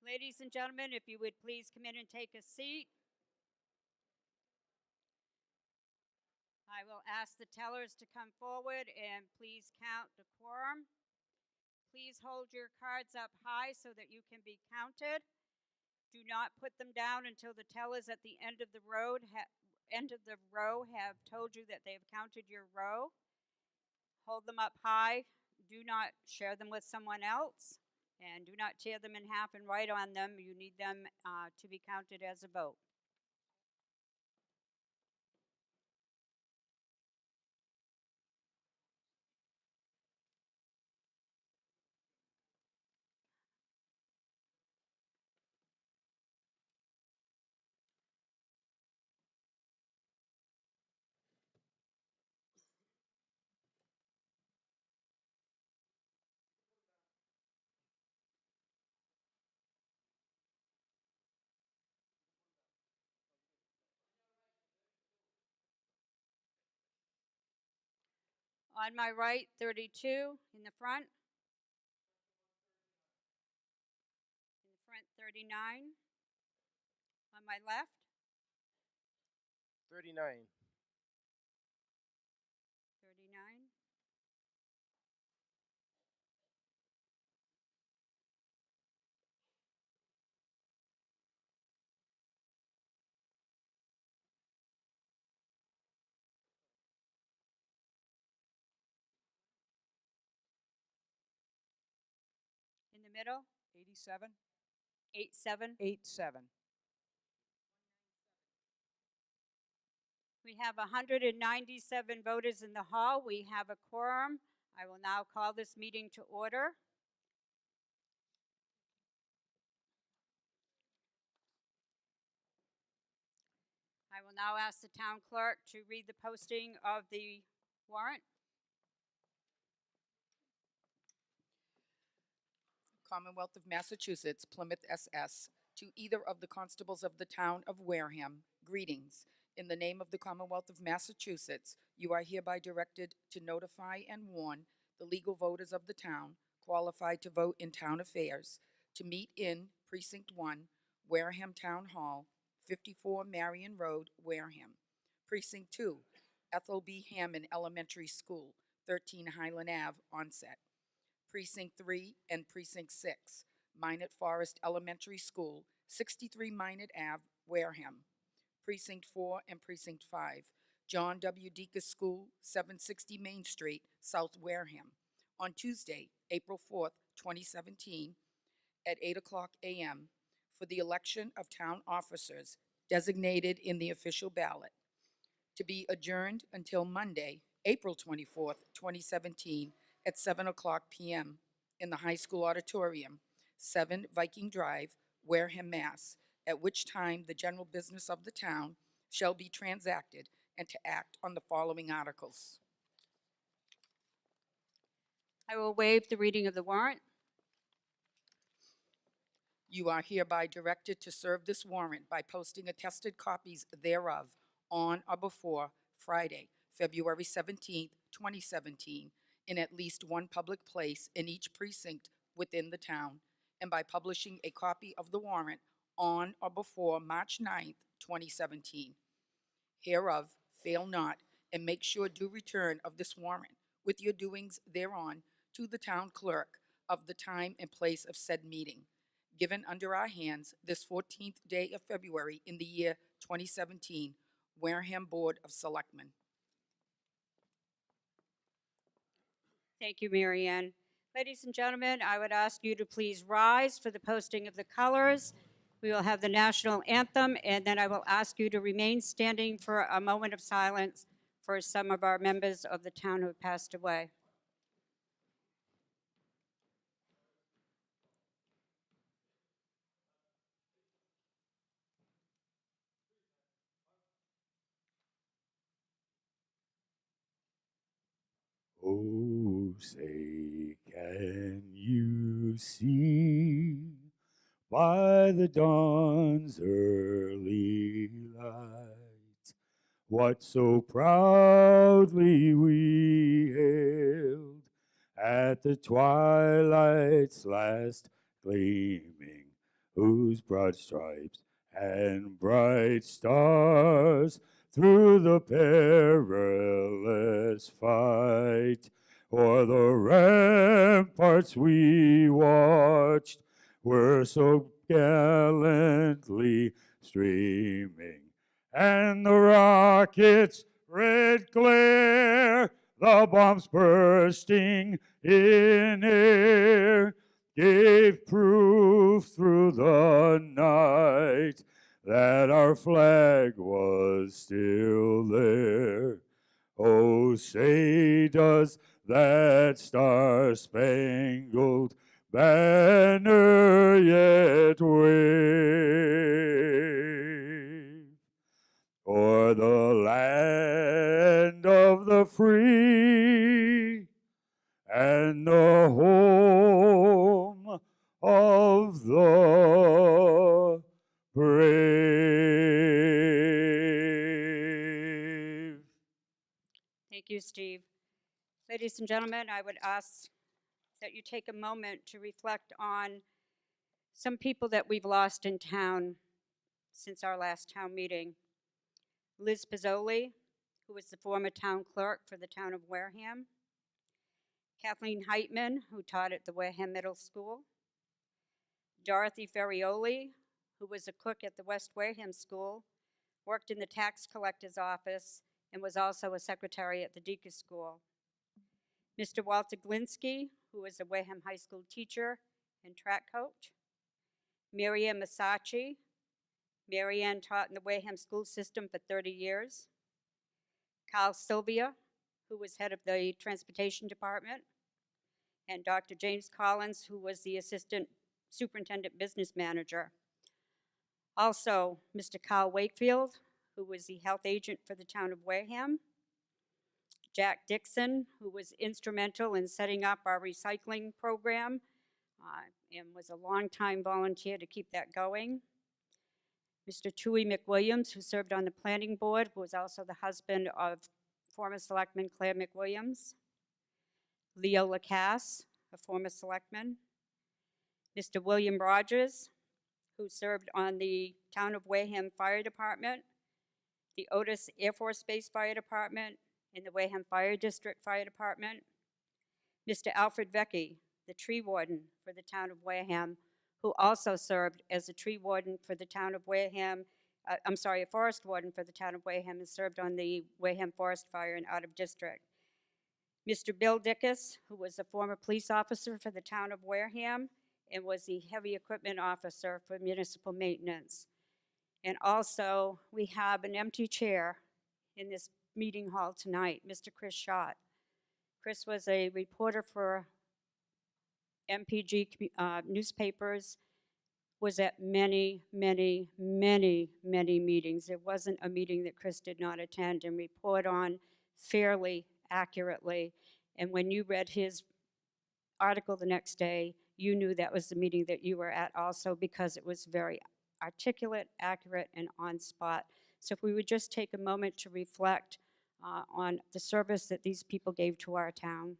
Ladies and gentlemen, if you would please come in and take a seat. I will ask the tellers to come forward and please count the quorum. Please hold your cards up high so that you can be counted. Do not put them down until the tellers at the end of the row have told you that they have counted your row. Hold them up high. Do not share them with someone else. And do not tear them in half and write on them. You need them to be counted as a vote. On my right, 32 in the front. In the front, 39. On my left, 39. 39. In the middle, 87. 87. 87. We have 197 voters in the hall. We have a quorum. I will now call this meeting to order. I will now ask the town clerk to read the posting of the warrant. Commonwealth of Massachusetts, Plymouth, SS. To either of the constables of the town of Wareham, greetings. In the name of the Commonwealth of Massachusetts, you are hereby directed to notify and warn the legal voters of the town, qualified to vote in town affairs, to meet in Precinct 1, Wareham Town Hall, 54 Marion Road, Wareham. Precinct 2, Ethel B. Hammond Elementary School, 13 Highland Ave, Onset. Precinct 3 and Precinct 6, Minot Forest Elementary School, 63 Minot Ave, Wareham. Precinct 4 and Precinct 5, John W. Deacon School, 760 Main Street, South Wareham. On Tuesday, April 4th, 2017, at 8 o'clock a.m. for the election of town officers designated in the official ballot. To be adjourned until Monday, April 24th, 2017, at 7 o'clock p.m. in the high school auditorium, 7 Viking Drive, Wareham, Mass., at which time the general business of the town shall be transacted and to act on the following articles. I will waive the reading of the warrant. You are hereby directed to serve this warrant by posting attested copies thereof on or before Friday, February 17th, 2017, in at least one public place in each precinct within the town, and by publishing a copy of the warrant on or before March 9th, 2017. Hereof, fail not, and make sure due return of this warrant, with your doings thereon, to the town clerk of the time and place of said meeting, given under our hands this 14th day of February in the year 2017, Wareham Board of Selectmen. Thank you, Mary Ann. Ladies and gentlemen, I would ask you to please rise for the posting of the colors. We will have the national anthem, and then I will ask you to remain standing for a moment of silence for some of our members of the town who have passed away. Oh, say, can you see by the dawn's early light what so proudly we hailed at the twilight's last gleaming whose broad stripes and bright stars through the perilous fight o'er the ramparts we watched were so gallantly streaming, and the rockets' red glare, the bombs bursting in air, gave proof through the night that our flag was still there. Oh, say does that star-spangled banner yet wave o'er the land of the free and the home of the brave. Thank you, Steve. Ladies and gentlemen, I would ask that you take a moment to reflect on some people that we've lost in town since our last town meeting. Liz Pizzoli, who was the former town clerk for the town of Wareham. Kathleen Heitman, who taught at the Wareham Middle School. Dorothy Ferrioli, who was a cook at the West Wareham School, worked in the tax collector's office, and was also a secretary at the Deacon's School. Mr. Walter Glinsky, who was a Wareham High School teacher and track coach. Marianne Masacci. Marianne taught in the Wareham school system for 30 years. Carl Sylvia, who was head of the transportation department. And Dr. James Collins, who was the assistant superintendent business manager. Also, Mr. Carl Wakefield, who was the health agent for the town of Wareham. Jack Dixon, who was instrumental in setting up our recycling program and was a longtime volunteer to keep that going. Mr. Tui McWilliams, who served on the planning board, who was also the husband of former selectman Claire McWilliams. Leo Lacasse, a former selectman. Mr. William Rogers, who served on the Town of Wareham Fire Department, the Otis Air Force Base Fire Department, and the Wareham Fire District Fire Department. Mr. Alfred Vecchi, the tree warden for the Town of Wareham, who also served as a tree warden for the Town of Wareham, a forest warden for the Town of Wareham, and served on the Wareham Forest Fire and out of district. Mr. Bill Dickus, who was a former police officer for the Town of Wareham and was the heavy equipment officer for municipal maintenance. And also, we have an empty chair in this meeting hall tonight, Mr. Chris Schott. Chris was a reporter for MPG newspapers, was at many, many, many, many meetings. There wasn't a meeting that Chris did not attend and report on fairly accurately. And when you read his article the next day, you knew that was the meeting that you were at also, because it was very articulate, accurate, and on spot. So if we would just take a moment to reflect on the service that these people gave to our town.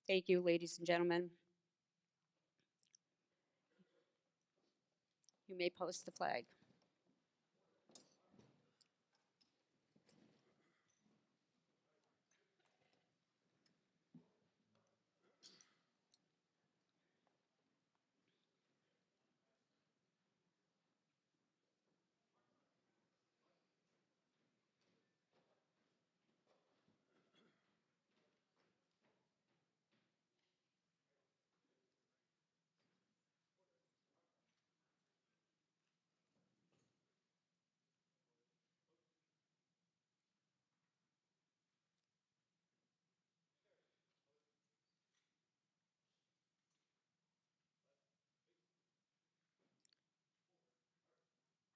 Thank you, ladies and gentlemen. You may post the flag.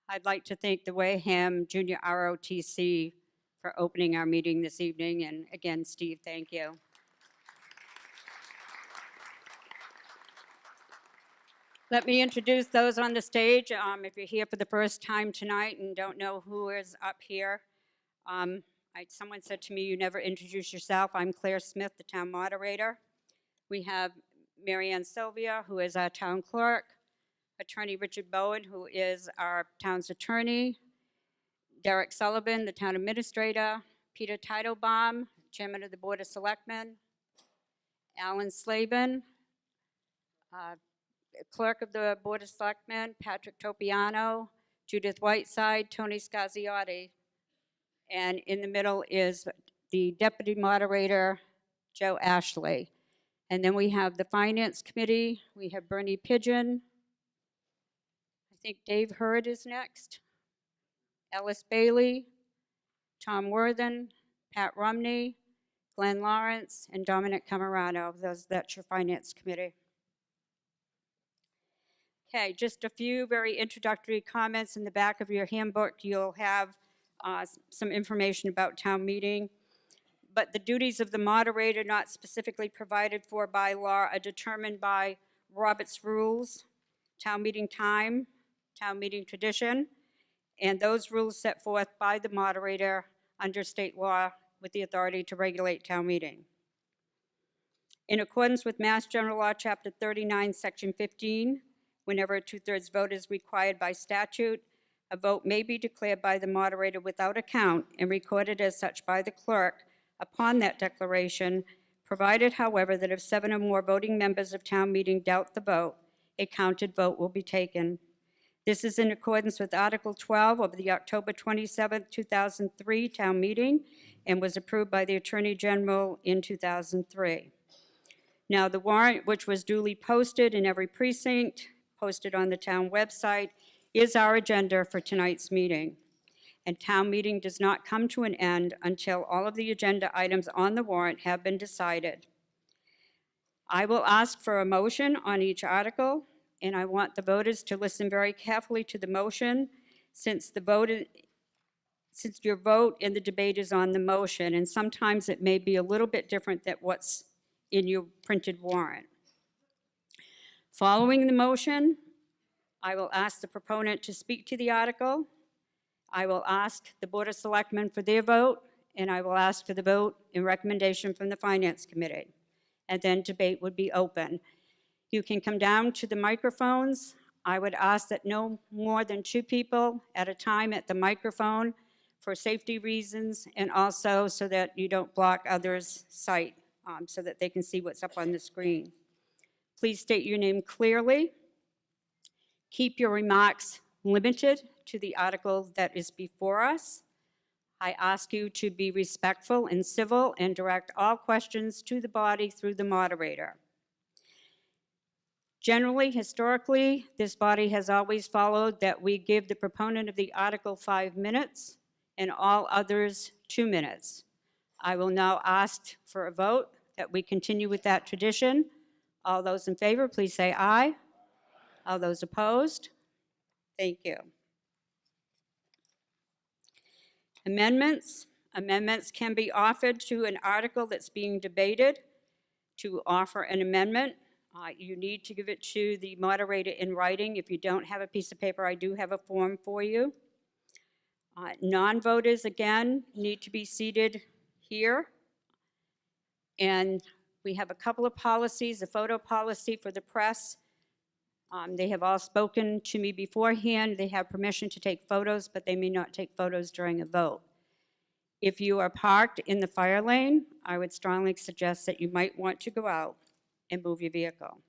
I'd like to thank the Wareham Junior ROTC for opening our meeting this evening. And again, Steve, thank you. Let me introduce those on the stage. If you're here for the first time tonight and don't know who is up here, Someone said to me, you never introduce yourself. I'm Claire Smith, the town moderator. We have Mary Ann Sylvia, who is our town clerk, Attorney Richard Bowen, who is our town's attorney, Derek Sullivan, the town administrator, Peter Teitelbaum, chairman of the Board of Selectmen, Alan Slavin, clerk of the Board of Selectmen, Patrick Topiano, Judith Whiteside, Tony Scaziotti, and in the middle is the deputy moderator, Joe Ashley. And then we have the Finance Committee. We have Bernie Pigeon. I think Dave Hurd is next. Ellis Bailey, Tom Worthen, Pat Rumney, Glenn Lawrence, and Dominic Camarano. That's your Finance Committee. Okay, just a few very introductory comments. In the back of your handbook, you'll have some information about town meeting. But the duties of the moderator not specifically provided for by law are determined by Robert's rules, town meeting time, town meeting tradition, and those rules set forth by the moderator under state law with the authority to regulate town meeting. In accordance with Mass General Law, Chapter 39, Section 15, whenever a 2/3 vote is required by statute, a vote may be declared by the moderator without account and recorded as such by the clerk upon that declaration, provided, however, that if 7 or more voting members of town meeting doubt the vote, a counted vote will be taken. This is in accordance with Article 12 of the October 27, 2003 town meeting and was approved by the Attorney General in 2003. Now, the warrant, which was duly posted in every precinct, posted on the town website, is our agenda for tonight's meeting. And town meeting does not come to an end until all of the agenda items on the warrant have been decided. I will ask for a motion on each article, and I want the voters to listen very carefully to the motion since your vote in the debate is on the motion, and sometimes it may be a little bit different than what's in your printed warrant. Following the motion, I will ask the proponent to speak to the article. I will ask the Board of Selectmen for their vote, and I will ask for the vote and recommendation from the Finance Committee. And then debate would be open. You can come down to the microphones. I would ask that no more than 2 people at a time at the microphone for safety reasons and also so that you don't block others' sight so that they can see what's up on the screen. Please state your name clearly. Keep your remarks limited to the article that is before us. I ask you to be respectful and civil and direct all questions to the body through the moderator. Generally, historically, this body has always followed that we give the proponent of the article 5 minutes and all others 2 minutes. I will now ask for a vote that we continue with that tradition. All those in favor, please say aye. All those opposed? Thank you. Amendments. Amendments can be offered to an article that's being debated. To offer an amendment, you need to give it to the moderator in writing. If you don't have a piece of paper, I do have a form for you. Non-voters, again, need to be seated here. And we have a couple of policies, a photo policy for the press. They have all spoken to me beforehand. They have permission to take photos, but they may not take photos during a vote. If you are parked in the fire lane, I would strongly suggest that you might want to go out and move your vehicle.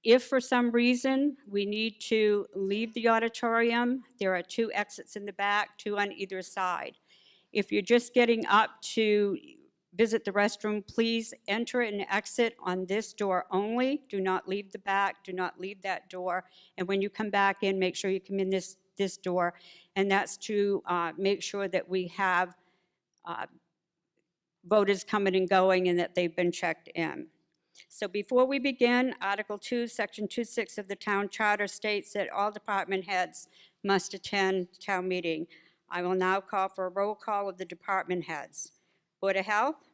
If for some reason we need to leave the auditorium, there are 2 exits in the back, 2 on either side. If you're just getting up to visit the restroom, please enter and exit on this door only. Do not leave the back, do not leave that door. And when you come back in, make sure you come in this door. And that's to make sure that we have voters coming and going and that they've been checked in. So before we begin, Article 2, Section 2.6 of the Town Charter states that all department heads must attend town meeting. I will now call for a roll call of the department heads. Board of Health,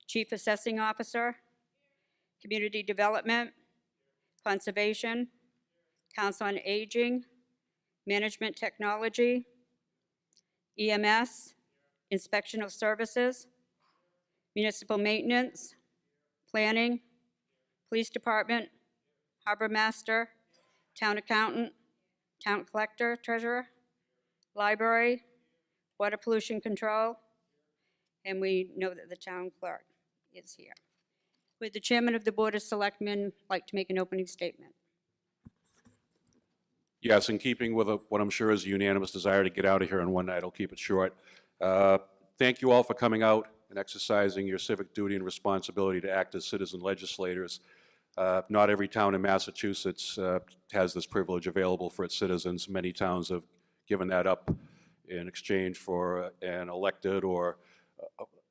Chief Assessing Officer, Community Development, Conservation, Council on Aging, Management Technology, EMS, Inspectional Services, Municipal Maintenance, Planning, Police Department, Harbor Master, Town Accountant, Town Collector, Treasurer, Library, Water Pollution Control, and we know that the Town Clerk is here. Would the Chairman of the Board of Selectmen like to make an opening statement? Yes, in keeping with what I'm sure is a unanimous desire to get out of here in one night, I'll keep it short. Thank you all for coming out and exercising your civic duty and responsibility to act as citizen legislators. Not every town in Massachusetts has this privilege available for its citizens. Many towns have given that up in exchange for an elected or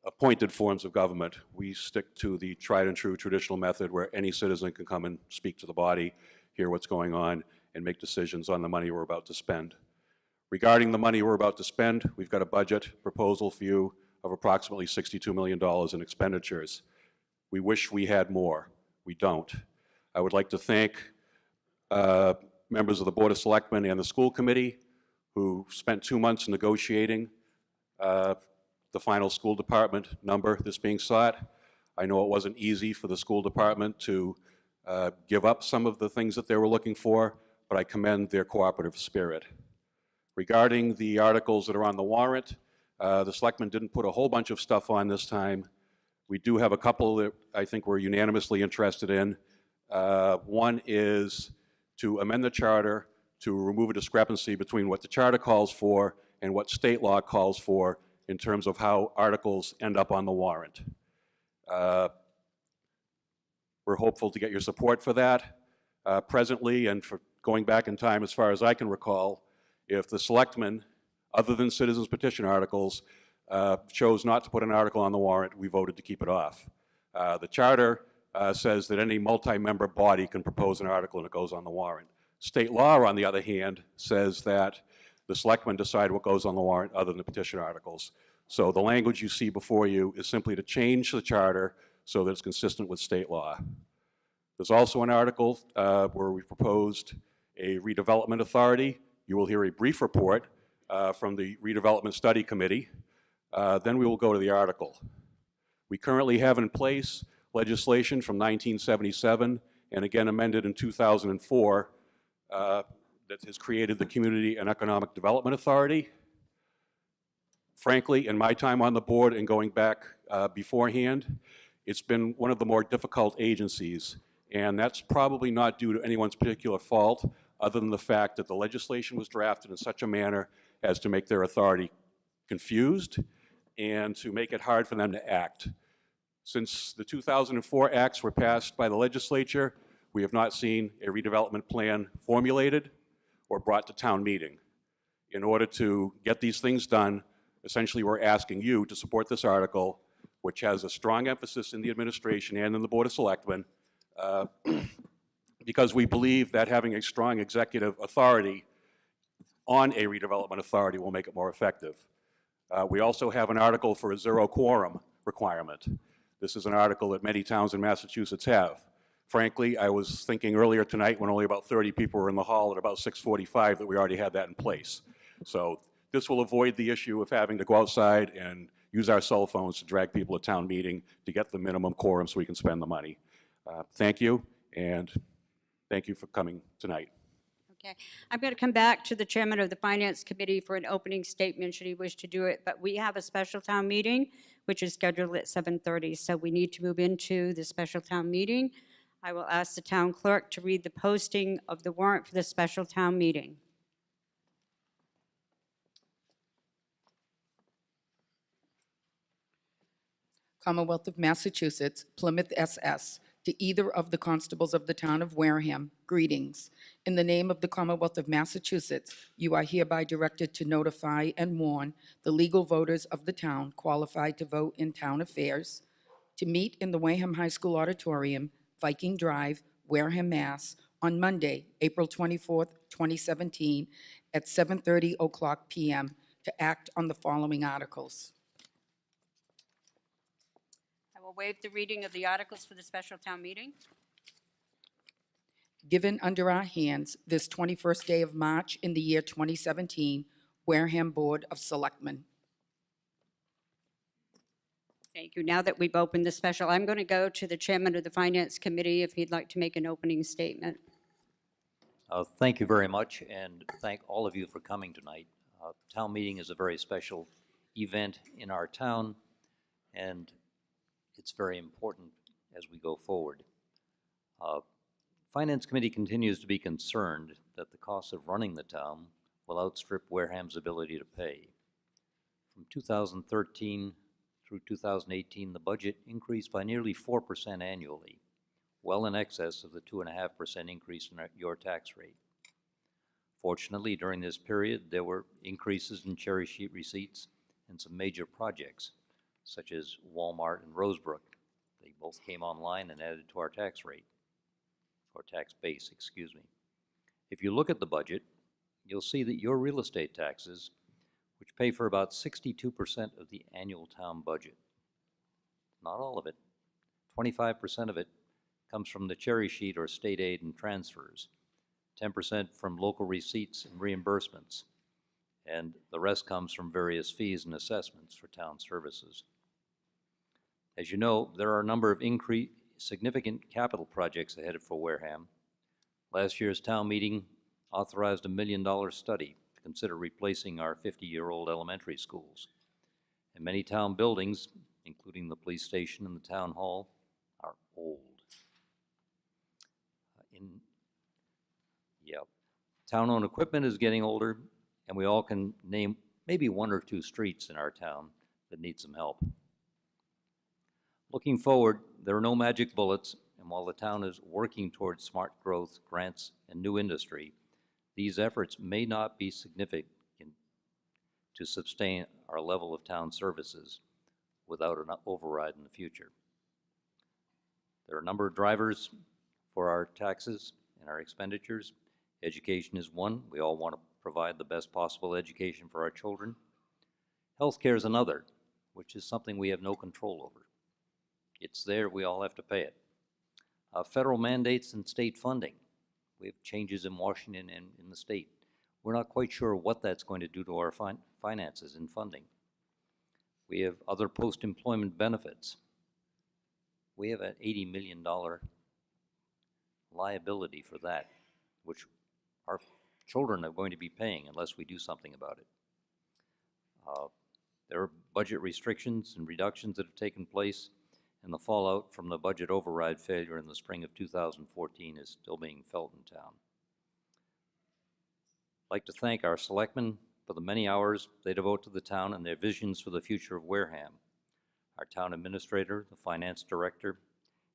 appointed forms of government. We stick to the tried and true traditional method where any citizen can come and speak to the body, hear what's going on, and make decisions on the money we're about to spend. Regarding the money we're about to spend, we've got a budget proposal for you of approximately $62 million in expenditures. We wish we had more. We don't. I would like to thank members of the Board of Selectmen and the school committee who spent 2 months negotiating the final school department number that's being sought. I know it wasn't easy for the school department to give up some of the things that they were looking for, but I commend their cooperative spirit. Regarding the articles that are on the warrant, the selectmen didn't put a whole bunch of stuff on this time. We do have a couple that I think we're unanimously interested in. One is to amend the charter to remove a discrepancy between what the charter calls for and what state law calls for in terms of how articles end up on the warrant. We're hopeful to get your support for that. Presently, and for going back in time as far as I can recall, if the selectmen, other than citizens petition articles, chose not to put an article on the warrant, we voted to keep it off. The charter says that any multi-member body can propose an article and it goes on the warrant. State law, on the other hand, says that the selectmen decide what goes on the warrant other than the petition articles. So the language you see before you is simply to change the charter so that it's consistent with state law. There's also an article where we proposed a redevelopment authority. You will hear a brief report from the redevelopment study committee. Then we will go to the article. We currently have in place legislation from 1977 and again amended in 2004 that has created the Community and Economic Development Authority. Frankly, in my time on the board and going back beforehand, it's been one of the more difficult agencies, and that's probably not due to anyone's particular fault, other than the fact that the legislation was drafted in such a manner as to make their authority confused and to make it hard for them to act. Since the 2004 acts were passed by the legislature, we have not seen a redevelopment plan formulated or brought to town meeting. In order to get these things done, essentially we're asking you to support this article, which has a strong emphasis in the administration and in the Board of Selectmen, because we believe that having a strong executive authority on a redevelopment authority will make it more effective. We also have an article for a zero quorum requirement. This is an article that many towns in Massachusetts have. Frankly, I was thinking earlier tonight when only about 30 people were in the hall at about 6:45 that we already had that in place. So this will avoid the issue of having to go outside and use our cell phones to drag people to town meeting to get the minimum quorum so we can spend the money. Thank you, and thank you for coming tonight. Okay, I'm going to come back to the chairman of the Finance Committee for an opening statement should he wish to do it, but we have a special town meeting which is scheduled at 7:30, so we need to move into the special town meeting. I will ask the town clerk to read the posting of the warrant for the special town meeting. Commonwealth of Massachusetts, Plymouth, SS, to either of the constables of the town of Wareham, greetings. In the name of the Commonwealth of Massachusetts, you are hereby directed to notify and warn the legal voters of the town qualified to vote in town affairs, to meet in the Wareham High School Auditorium, Viking Drive, Wareham, Mass, on Monday, April 24th, 2017, at 7:30 p.m. to act on the following articles. I will waive the reading of the articles for the special town meeting. given under our hands this 21st day of March in the year 2017, Wareham Board of Selectmen. Thank you. Now that we've opened the special, I'm going to go to the chairman of the Finance Committee if he'd like to make an opening statement. Thank you very much, and thank all of you for coming tonight. Town meeting is a very special event in our town, and it's very important as we go forward. Finance Committee continues to be concerned that the cost of running the town will outstrip Wareham's ability to pay. From 2013 through 2018, the budget increased by nearly 4% annually, well in excess of the 2.5% increase in your tax rate. Fortunately, during this period, there were increases in cherry sheet receipts and some major projects, such as Walmart and Rosebrook. They both came online and added to our tax rate, or tax base, excuse me. If you look at the budget, you'll see that your real estate taxes, which pay for about 62% of the annual town budget, not all of it, 25% of it comes from the cherry sheet or state aid and transfers, 10% from local receipts and reimbursements, and the rest comes from various fees and assessments for town services. As you know, there are a number of significant capital projects ahead for Wareham. Last year's town meeting authorized a $1 million study to consider replacing our 50-year-old elementary schools. And many town buildings, including the police station and the town hall, are old. Town-owned equipment is getting older, and we all can name maybe 1 or 2 streets in our town that need some help. Looking forward, there are no magic bullets, and while the town is working towards smart growth, grants, and new industry, these efforts may not be significant to sustain our level of town services without an override in the future. There are a number of drivers for our taxes and our expenditures. Education is one. We all want to provide the best possible education for our children. Healthcare is another, which is something we have no control over. It's there, we all have to pay it. Federal mandates and state funding. We have changes in Washington and in the state. We're not quite sure what that's going to do to our finances and funding. We have other post-employment benefits. We have an $80 million liability for that, which our children are going to be paying unless we do something about it. There are budget restrictions and reductions that have taken place, and the fallout from the budget override failure in the spring of 2014 is still being felt in town. I'd like to thank our selectmen for the many hours they devote to the town and their visions for the future of Wareham, our town administrator, the finance director,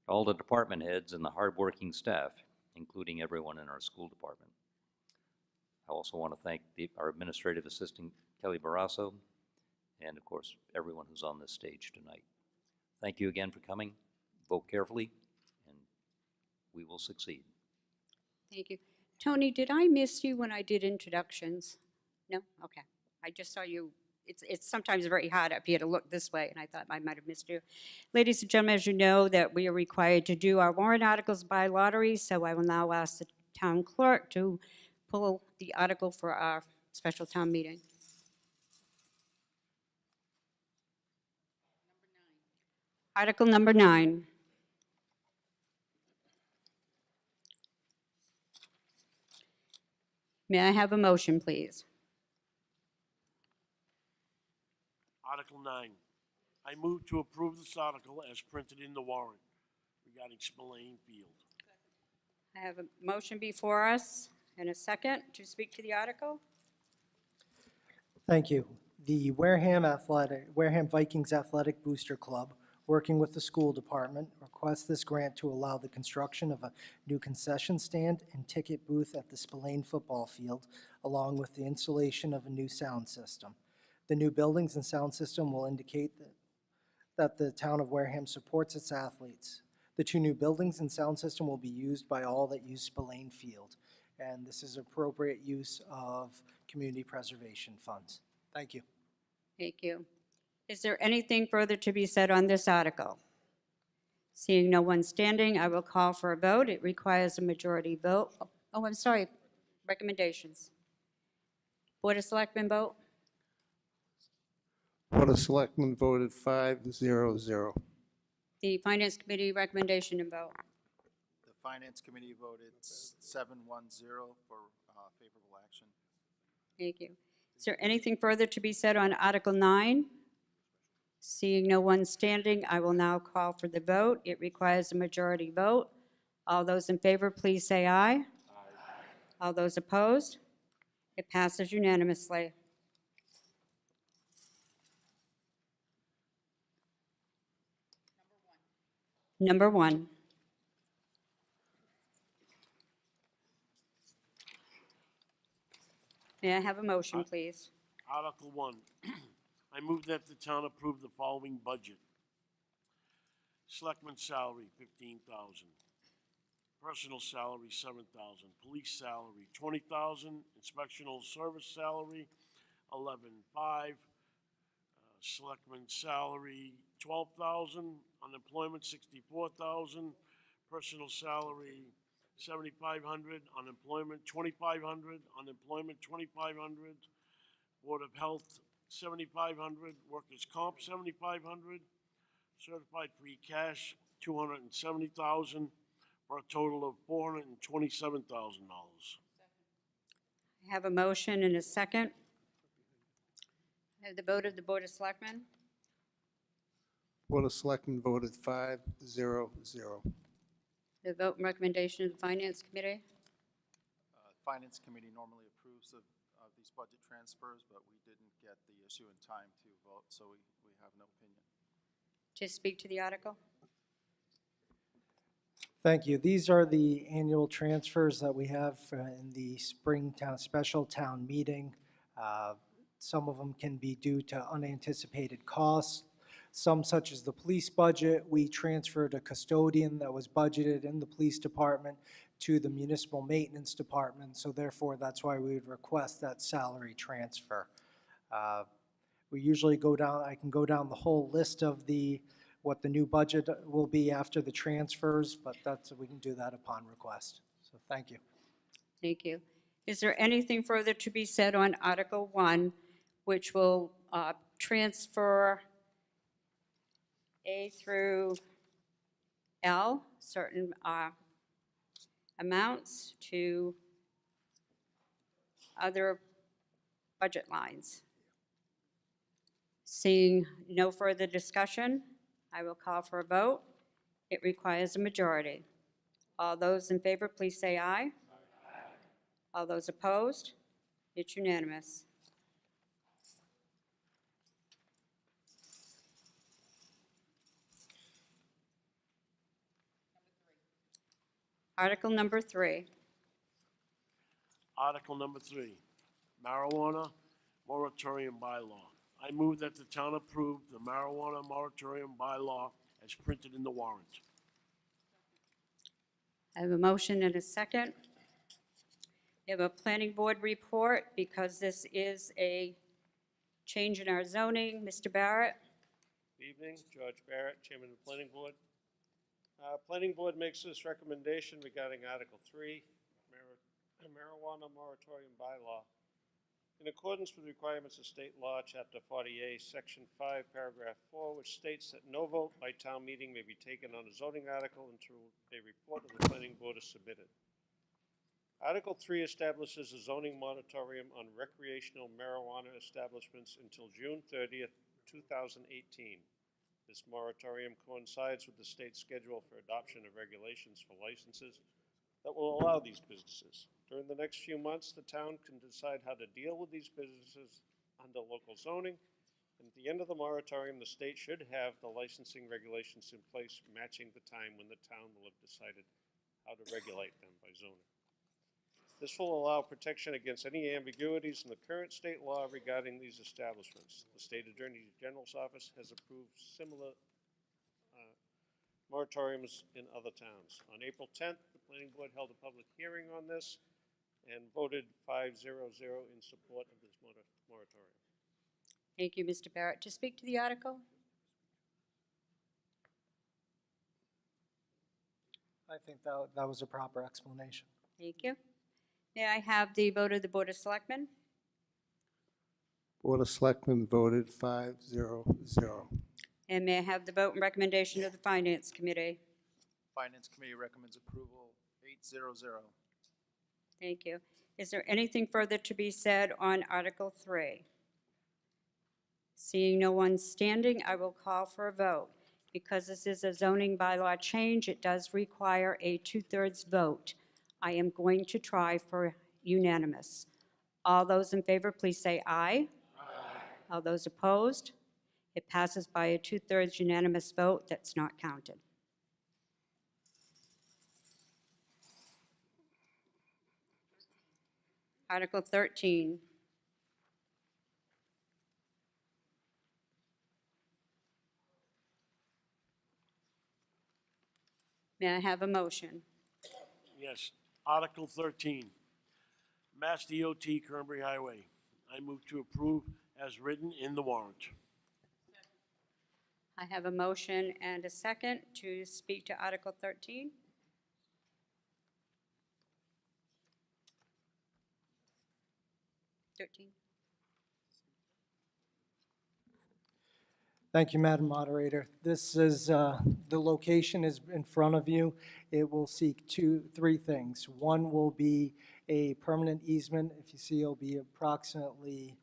all the department heads, and the hardworking staff, including everyone in our school department. I also want to thank our administrative assistant, Kelly Barrasso, and of course, everyone who's on this stage tonight. Thank you again for coming. Vote carefully, and we will succeed. Thank you. Tony, did I miss you when I did introductions? No? Okay. I just saw you. It's sometimes very hard up here to look this way, and I thought I might have missed you. Ladies and gentlemen, as you know, that we are required to do our warrant articles by lottery, so I will now ask the town clerk to pull the article for our special town meeting. Article number 9. May I have a motion, please? Article 9. I move to approve this article as printed in the warrant regarding Spillane Field. I have a motion before us and a second to speak to the article. Thank you. The Wareham Vikings Athletic Booster Club, working with the school department, requests this grant to allow the construction of a new concession stand and ticket booth at the Spillane football field, along with the installation of a new sound system. The new buildings and sound system will indicate that the town of Wareham supports its athletes. The 2 new buildings and sound system will be used by all that use Spillane Field, and this is appropriate use of community preservation funds. Thank you. Thank you. Is there anything further to be said on this article? Seeing no one standing, I will call for a vote. It requires a majority vote. Oh, I'm sorry. Recommendations. Board of Selectmen vote. Board of Selectmen voted 5-0-0. The Finance Committee recommendation and vote. The Finance Committee voted 7-1-0 for favorable action. Thank you. Is there anything further to be said on Article 9? Seeing no one standing, I will now call for the vote. It requires a majority vote. All those in favor, please say aye. Aye. All those opposed? It passes unanimously. Number one. May I have a motion, please? Article 1, I move that the town approve the following budget. Selectman salary, $15,000. Personal salary, $7,000. Police salary, $20,000. Inspectional service salary, $11,500. Selectman salary, $12,000. Unemployment, $64,000. Personal salary, $7,500. Unemployment, $2,500. Unemployment, $2,500. Board of Health, $7,500. Workers' Comp, $7,500. Certified free cash, $270,000, for a total of $427,000. I have a motion and a second. I have the vote of the Board of Selectmen. Board of Selectmen voted 5-0-0. The vote and recommendation of the Finance Committee. Finance Committee normally approves of these budget transfers, but we didn't get the issue in time to vote, so we have no opinion. To speak to the article. Thank you. These are the annual transfers that we have in the Springtown Special Town Meeting. Some of them can be due to unanticipated costs. Some, such as the police budget, we transferred a custodian that was budgeted in the police department to the municipal maintenance department, so therefore that's why we would request that salary transfer. We usually go down, I can go down the whole list of what the new budget will be after the transfers, but we can do that upon request. So thank you. Thank you. Is there anything further to be said on Article 1, which will transfer A through L, certain amounts to other budget lines? Seeing no further discussion, I will call for a vote. It requires a majority. All those in favor, please say aye. Aye. All those opposed? It's unanimous. Article number 3. Article number 3, marijuana moratorium by law. I move that the town approve the marijuana moratorium by law as printed in the warrant. I have a motion and a second. We have a planning board report because this is a change in our zoning. Mr. Barrett? Good evening, George Barrett, Chairman of the Planning Board. Planning Board makes this recommendation regarding Article 3, marijuana moratorium bylaw. In accordance with requirements of state law, Chapter 40A, Section 5, Paragraph 4, which states that no vote by town meeting may be taken on a zoning article until a report of the Planning Board is submitted. Article 3 establishes a zoning moratorium on recreational marijuana establishments until June 30th, 2018. This moratorium coincides with the state's schedule for adoption of regulations for licenses that will allow these businesses. During the next few months, the town can decide how to deal with these businesses under local zoning. And at the end of the moratorium, the state should have the licensing regulations in place matching the time when the town will have decided how to regulate them by zoning. This will allow protection against any ambiguities in the current state law regarding these establishments. The State Attorney General's Office has approved similar moratoriums in other towns. On April 10th, the Planning Board held a public hearing on this and voted 5-0-0 in support of this moratorium. Thank you, Mr. Barrett. To speak to the article? I think that was a proper explanation. Thank you. May I have the vote of the Board of Selectmen? Board of Selectmen voted 5-0-0. And may I have the vote and recommendation of the Finance Committee? Finance Committee recommends approval 8-0-0. Thank you. Is there anything further to be said on Article 3? Seeing no one standing, I will call for a vote. Because this is a zoning bylaw change, it does require a 2/3 vote. I am going to try for unanimous. All those in favor, please say aye. Aye. All those opposed? It passes by a 2/3 unanimous vote. That's not counted. Article 13. May I have a motion? Yes. Article 13, Mass DOT Cranberry Highway. I move to approve as written in the warrant. I have a motion and a second to speak to Article 13. Thank you, Madam Moderator. This is, the location is in front of you. It will seek three things. One will be a permanent easement. If you see, it'll be approximately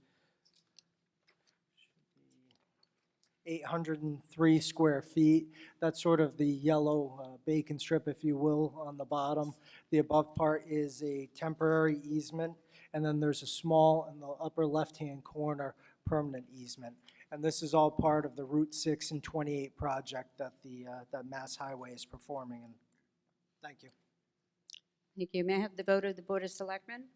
803 square feet. That's sort of the yellow bacon strip, if you will, on the bottom. The above part is a temporary easement, and then there's a small, in the upper left-hand corner, permanent easement. And this is all part of the Route 6 and 28 project that that Mass Highway is performing. And thank you. Thank you. May I have the vote of the Board of Selectmen?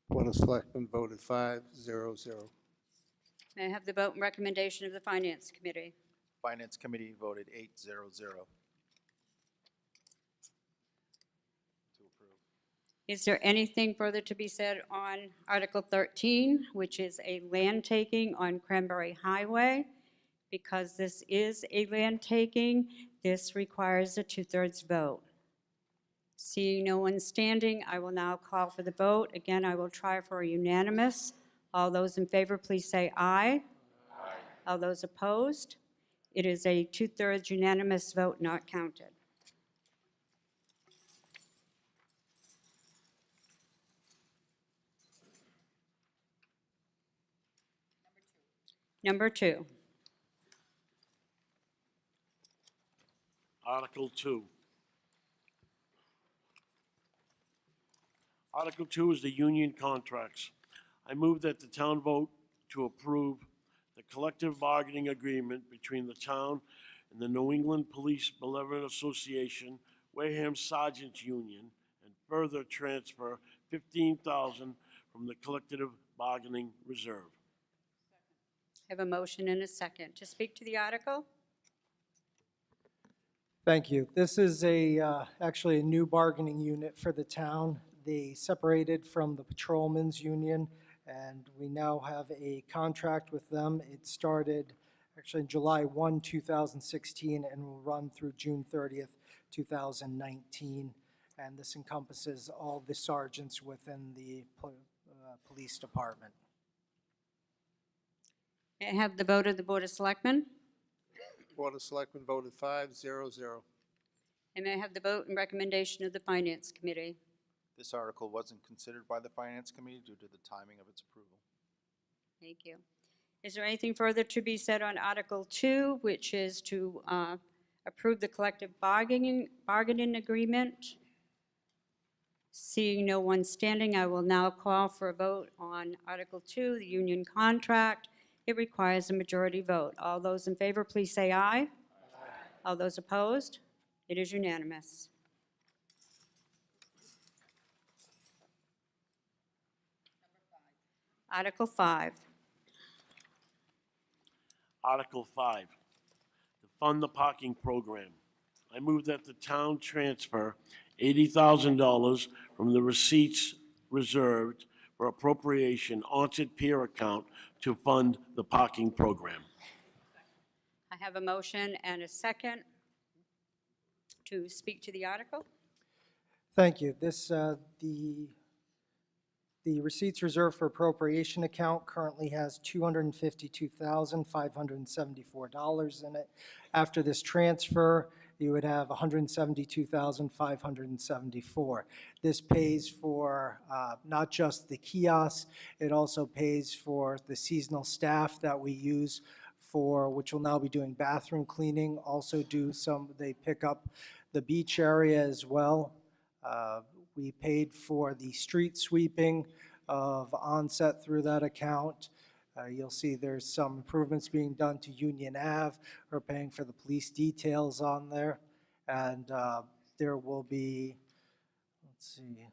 Board of Selectmen voted 5-0-0. May I have the vote and recommendation of the Finance Committee? Finance Committee voted 8-0-0. To approve. Is there anything further to be said on Article 13, which is a land taking on Cranberry Highway? Because this is a land taking, this requires a 2/3 vote. Seeing no one standing, I will now call for the vote. Again, I will try for a unanimous. All those in favor, please say aye. Aye. All those opposed? It is a 2/3 unanimous vote, not counted. Number 2. Article 2. Article 2 is the union contracts. I move that the town vote to approve the collective bargaining agreement between the town and the New England Police Benevolent Association, Wareham Sergeants Union, and further transfer $15,000 from the collective bargaining reserve. I have a motion and a second. To speak to the article? Thank you. This is actually a new bargaining unit for the town. They separated from the patrolmen's union, and we now have a contract with them. It started actually July 1, 2016, and will run through June 30th, 2019. And this encompasses all the sergeants within the police department. May I have the vote of the Board of Selectmen? Board of Selectmen voted 5-0-0. And may I have the vote and recommendation of the Finance Committee? This article wasn't considered by the Finance Committee due to the timing of its approval. Thank you. Is there anything further to be said on Article 2, which is to approve the collective bargaining agreement? Seeing no one standing, I will now call for a vote on Article 2, the union contract. It requires a majority vote. All those in favor, please say aye. Aye. All those opposed? It is unanimous. Article 5. Article 5, to fund the parking program. I move that the town transfer $80,000 from the receipts reserved for appropriation onset peer account to fund the parking program. I have a motion and a second. to speak to the article. Thank you. The receipts reserved for appropriation account currently has $252,574 in it. After this transfer, you would have $172,574. This pays for not just the kiosks, it also pays for the seasonal staff that we use for, which will now be doing bathroom cleaning, also they pick up the beach area as well. We paid for the street sweeping of Onset through that account. You'll see there's some improvements being done to Union Ave. We're paying for the police details on there. And there will be, let's see, I'm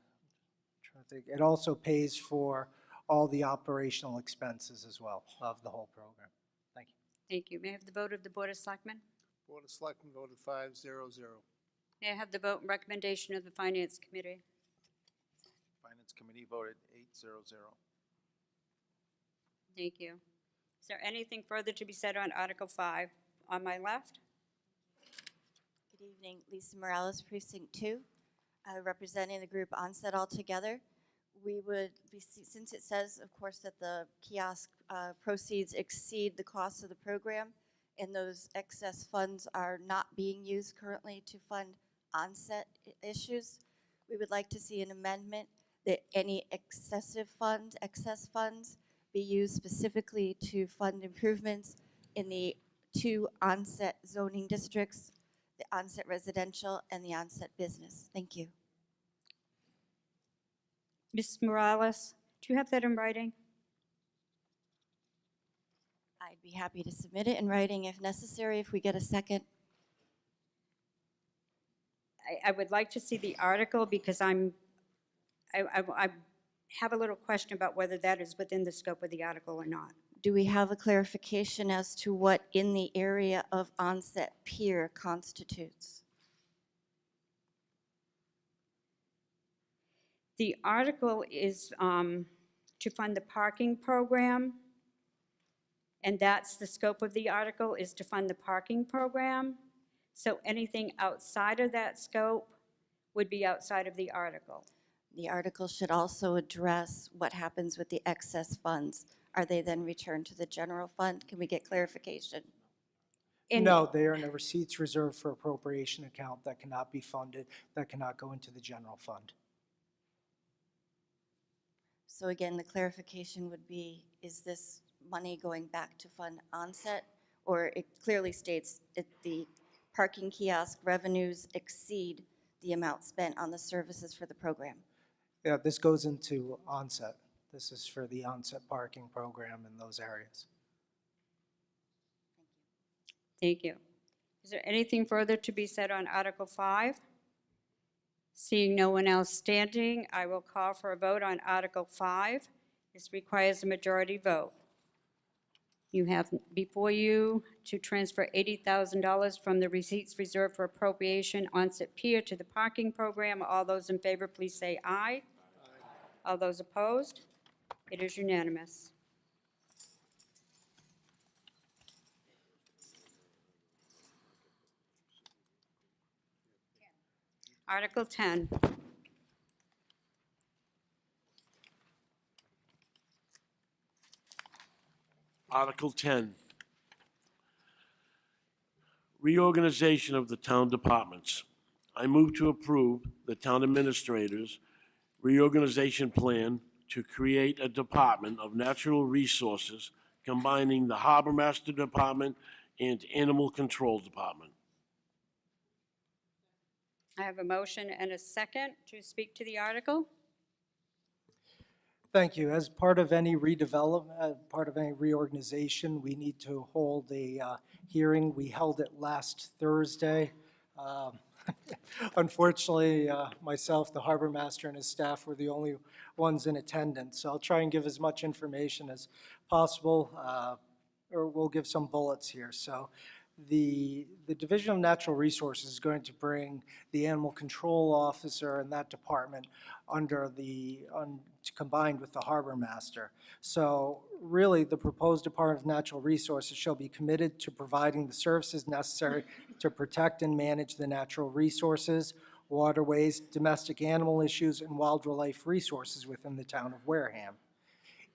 trying to think. It also pays for all the operational expenses as well of the whole program. Thank you. Thank you. May I have the vote of the Board of Selectmen? Board of Selectmen voted 5-0-0. May I have the vote and recommendation of the Finance Committee? Finance Committee voted 8-0-0. Thank you. Is there anything further to be said on Article 5? On my left? Good evening, Lisa Morales, Precinct 2, representing the group Onset Altogether. We would be, since it says, of course, that the kiosk proceeds exceed the cost of the program, and those excess funds are not being used currently to fund onset issues, we would like to see an amendment that any excess funds be used specifically to fund improvements in the 2 onset zoning districts, the onset residential and the onset business. Thank you. Ms. Morales, do you have that in writing? I'd be happy to submit it in writing if necessary, if we get a second. I would like to see the article because I have a little question about whether that is within the scope of the article or not. Do we have a clarification as to what in the area of onset pier constitutes? The article is to fund the parking program, and that's the scope of the article, is to fund the parking program. So anything outside of that scope would be outside of the article. The article should also address what happens with the excess funds. Are they then returned to the general fund? Can we get clarification? No, they are in a receipts reserved for appropriation account that cannot be funded, that cannot go into the general fund. So again, the clarification would be, is this money going back to fund onset? Or it clearly states that the parking kiosk revenues exceed the amount spent on the services for the program. Yeah, this goes into Onset. This is for the Onset parking program in those areas. Thank you. Is there anything further to be said on Article 5? Seeing no one else standing, I will call for a vote on Article 5. This requires a majority vote. You have before you to transfer $80,000 from the receipts reserved for appropriation Onset Pier to the parking program. All those in favor, please say aye. All those opposed? It is unanimous. Article 10. Article 10, Reorganization of the Town Departments. I move to approve the Town Administrator's reorganization plan to create a Department of Natural Resources combining the Harbor Master Department and Animal Control Department. I have a motion and a second to speak to the article. Thank you. As part of any redevelopment, part of any reorganization, we need to hold a hearing. We held it last Thursday. Unfortunately, myself, the harbor master, and his staff were the only ones in attendance. So I'll try and give as much information as possible, or we'll give some bullets here. So The Division of Natural Resources is going to bring the animal control officer and that department under combined with the harbor master. So really, the proposed Department of Natural Resources shall be committed to providing the services necessary to protect and manage the natural resources, waterways, domestic animal issues, and wildlife resources within the town of Wareham,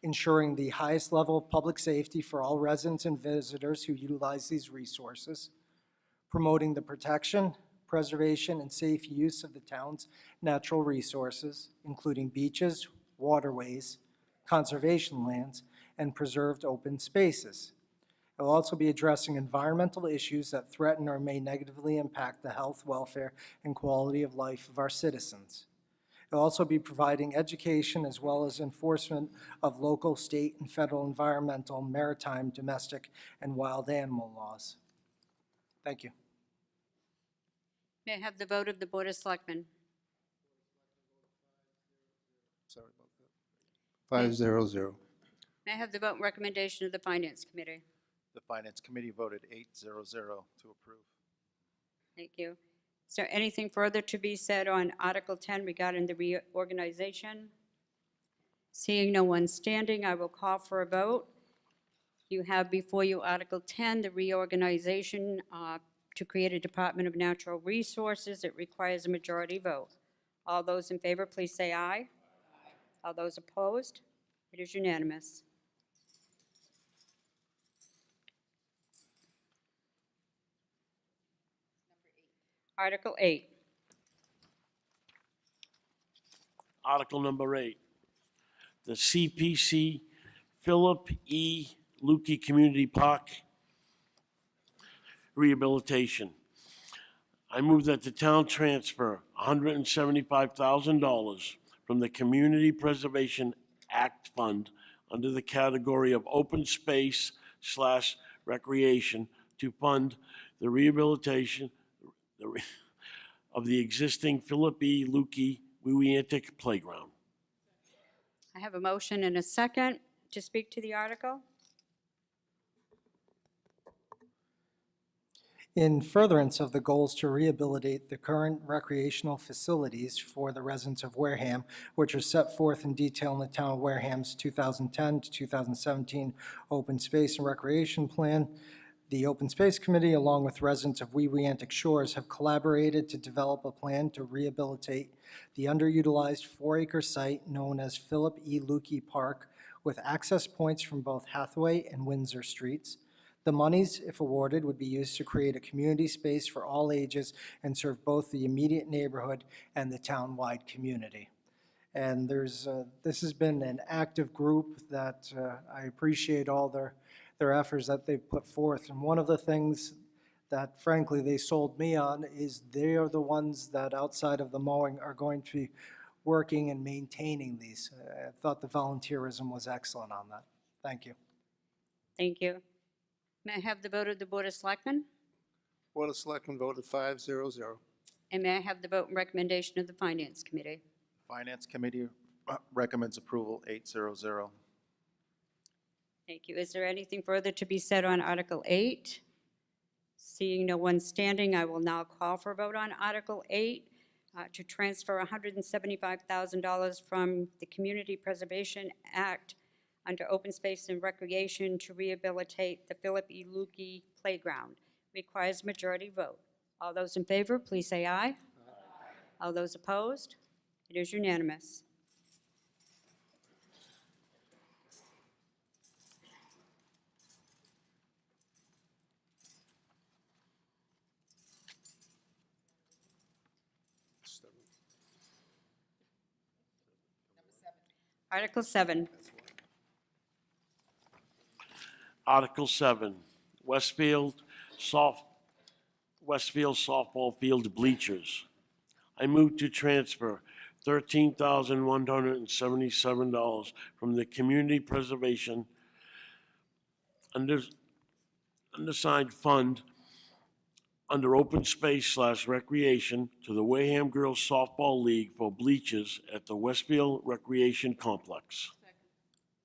ensuring the highest level of public safety for all residents and visitors who utilize these resources, promoting the protection, preservation, and safe use of the town's natural resources, including beaches, waterways, conservation lands, and preserved open spaces. It will also be addressing environmental issues that threaten or may negatively impact the health, welfare, and quality of life of our citizens. It will also be providing education as well as enforcement of local, state, and federal environmental, maritime, domestic, and wild animal laws. Thank you. May I have the vote of the Board of Selectmen? Sorry about that. 500. May I have the vote and recommendation of the Finance Committee? The Finance Committee voted 800 to approve. Thank you. Is there anything further to be said on Article 10 regarding the reorganization? Seeing no one standing, I will call for a vote. You have before you Article 10, the reorganization to create a Department of Natural Resources. It requires a majority vote. All those in favor, please say aye. All those opposed? It is unanimous. Article 8. Article number 8, the CPC Philip E. Lukey Community Park Rehabilitation. I move that the town transfer $175,000 from the Community Preservation Act Fund under the category of open space / recreation to fund the rehabilitation of the existing Philip E. Lukey Wewiantic Playground. I have a motion and a second to speak to the article. In furtherance of the goals to rehabilitate the current recreational facilities for the residents of Wareham, which are set forth in detail in the Town of Wareham's 2010 to 2017 Open Space and Recreation Plan, the Open Space Committee, along with residents of Wewiantic Shores, have collaborated to develop a plan to rehabilitate the underutilized 4-acre site known as Philip E. Lukey Park with access points from both Hathaway and Windsor Streets. The monies, if awarded, would be used to create a community space for all ages and serve both the immediate neighborhood and the town-wide community. And this has been an active group that I appreciate all their efforts that they've put forth. And one of the things that, frankly, they sold me on is they are the ones that, outside of the mowing, are going to be working and maintaining these. I thought the volunteerism was excellent on that. Thank you. Thank you. May I have the vote of the Board of Selectmen? Board of Selectmen voted 500. And may I have the vote and recommendation of the Finance Committee? Finance Committee recommends approval 800. Thank you. Is there anything further to be said on Article 8? Seeing no one standing, I will now call for a vote on Article 8 to transfer $175,000 from the Community Preservation Act under Open Space and Recreation to rehabilitate the Philip E. Lukey Playground. Requires majority vote. All those in favor, please say aye. Aye. All those opposed? It is unanimous. Article 7. Article 7, Westfield softball field bleachers. I move to transfer $13,177 from the Community Preservation Undersigned Fund under Open Space / Recreation to the Wareham Girls Softball League for bleachers at the Westfield Recreation Complex.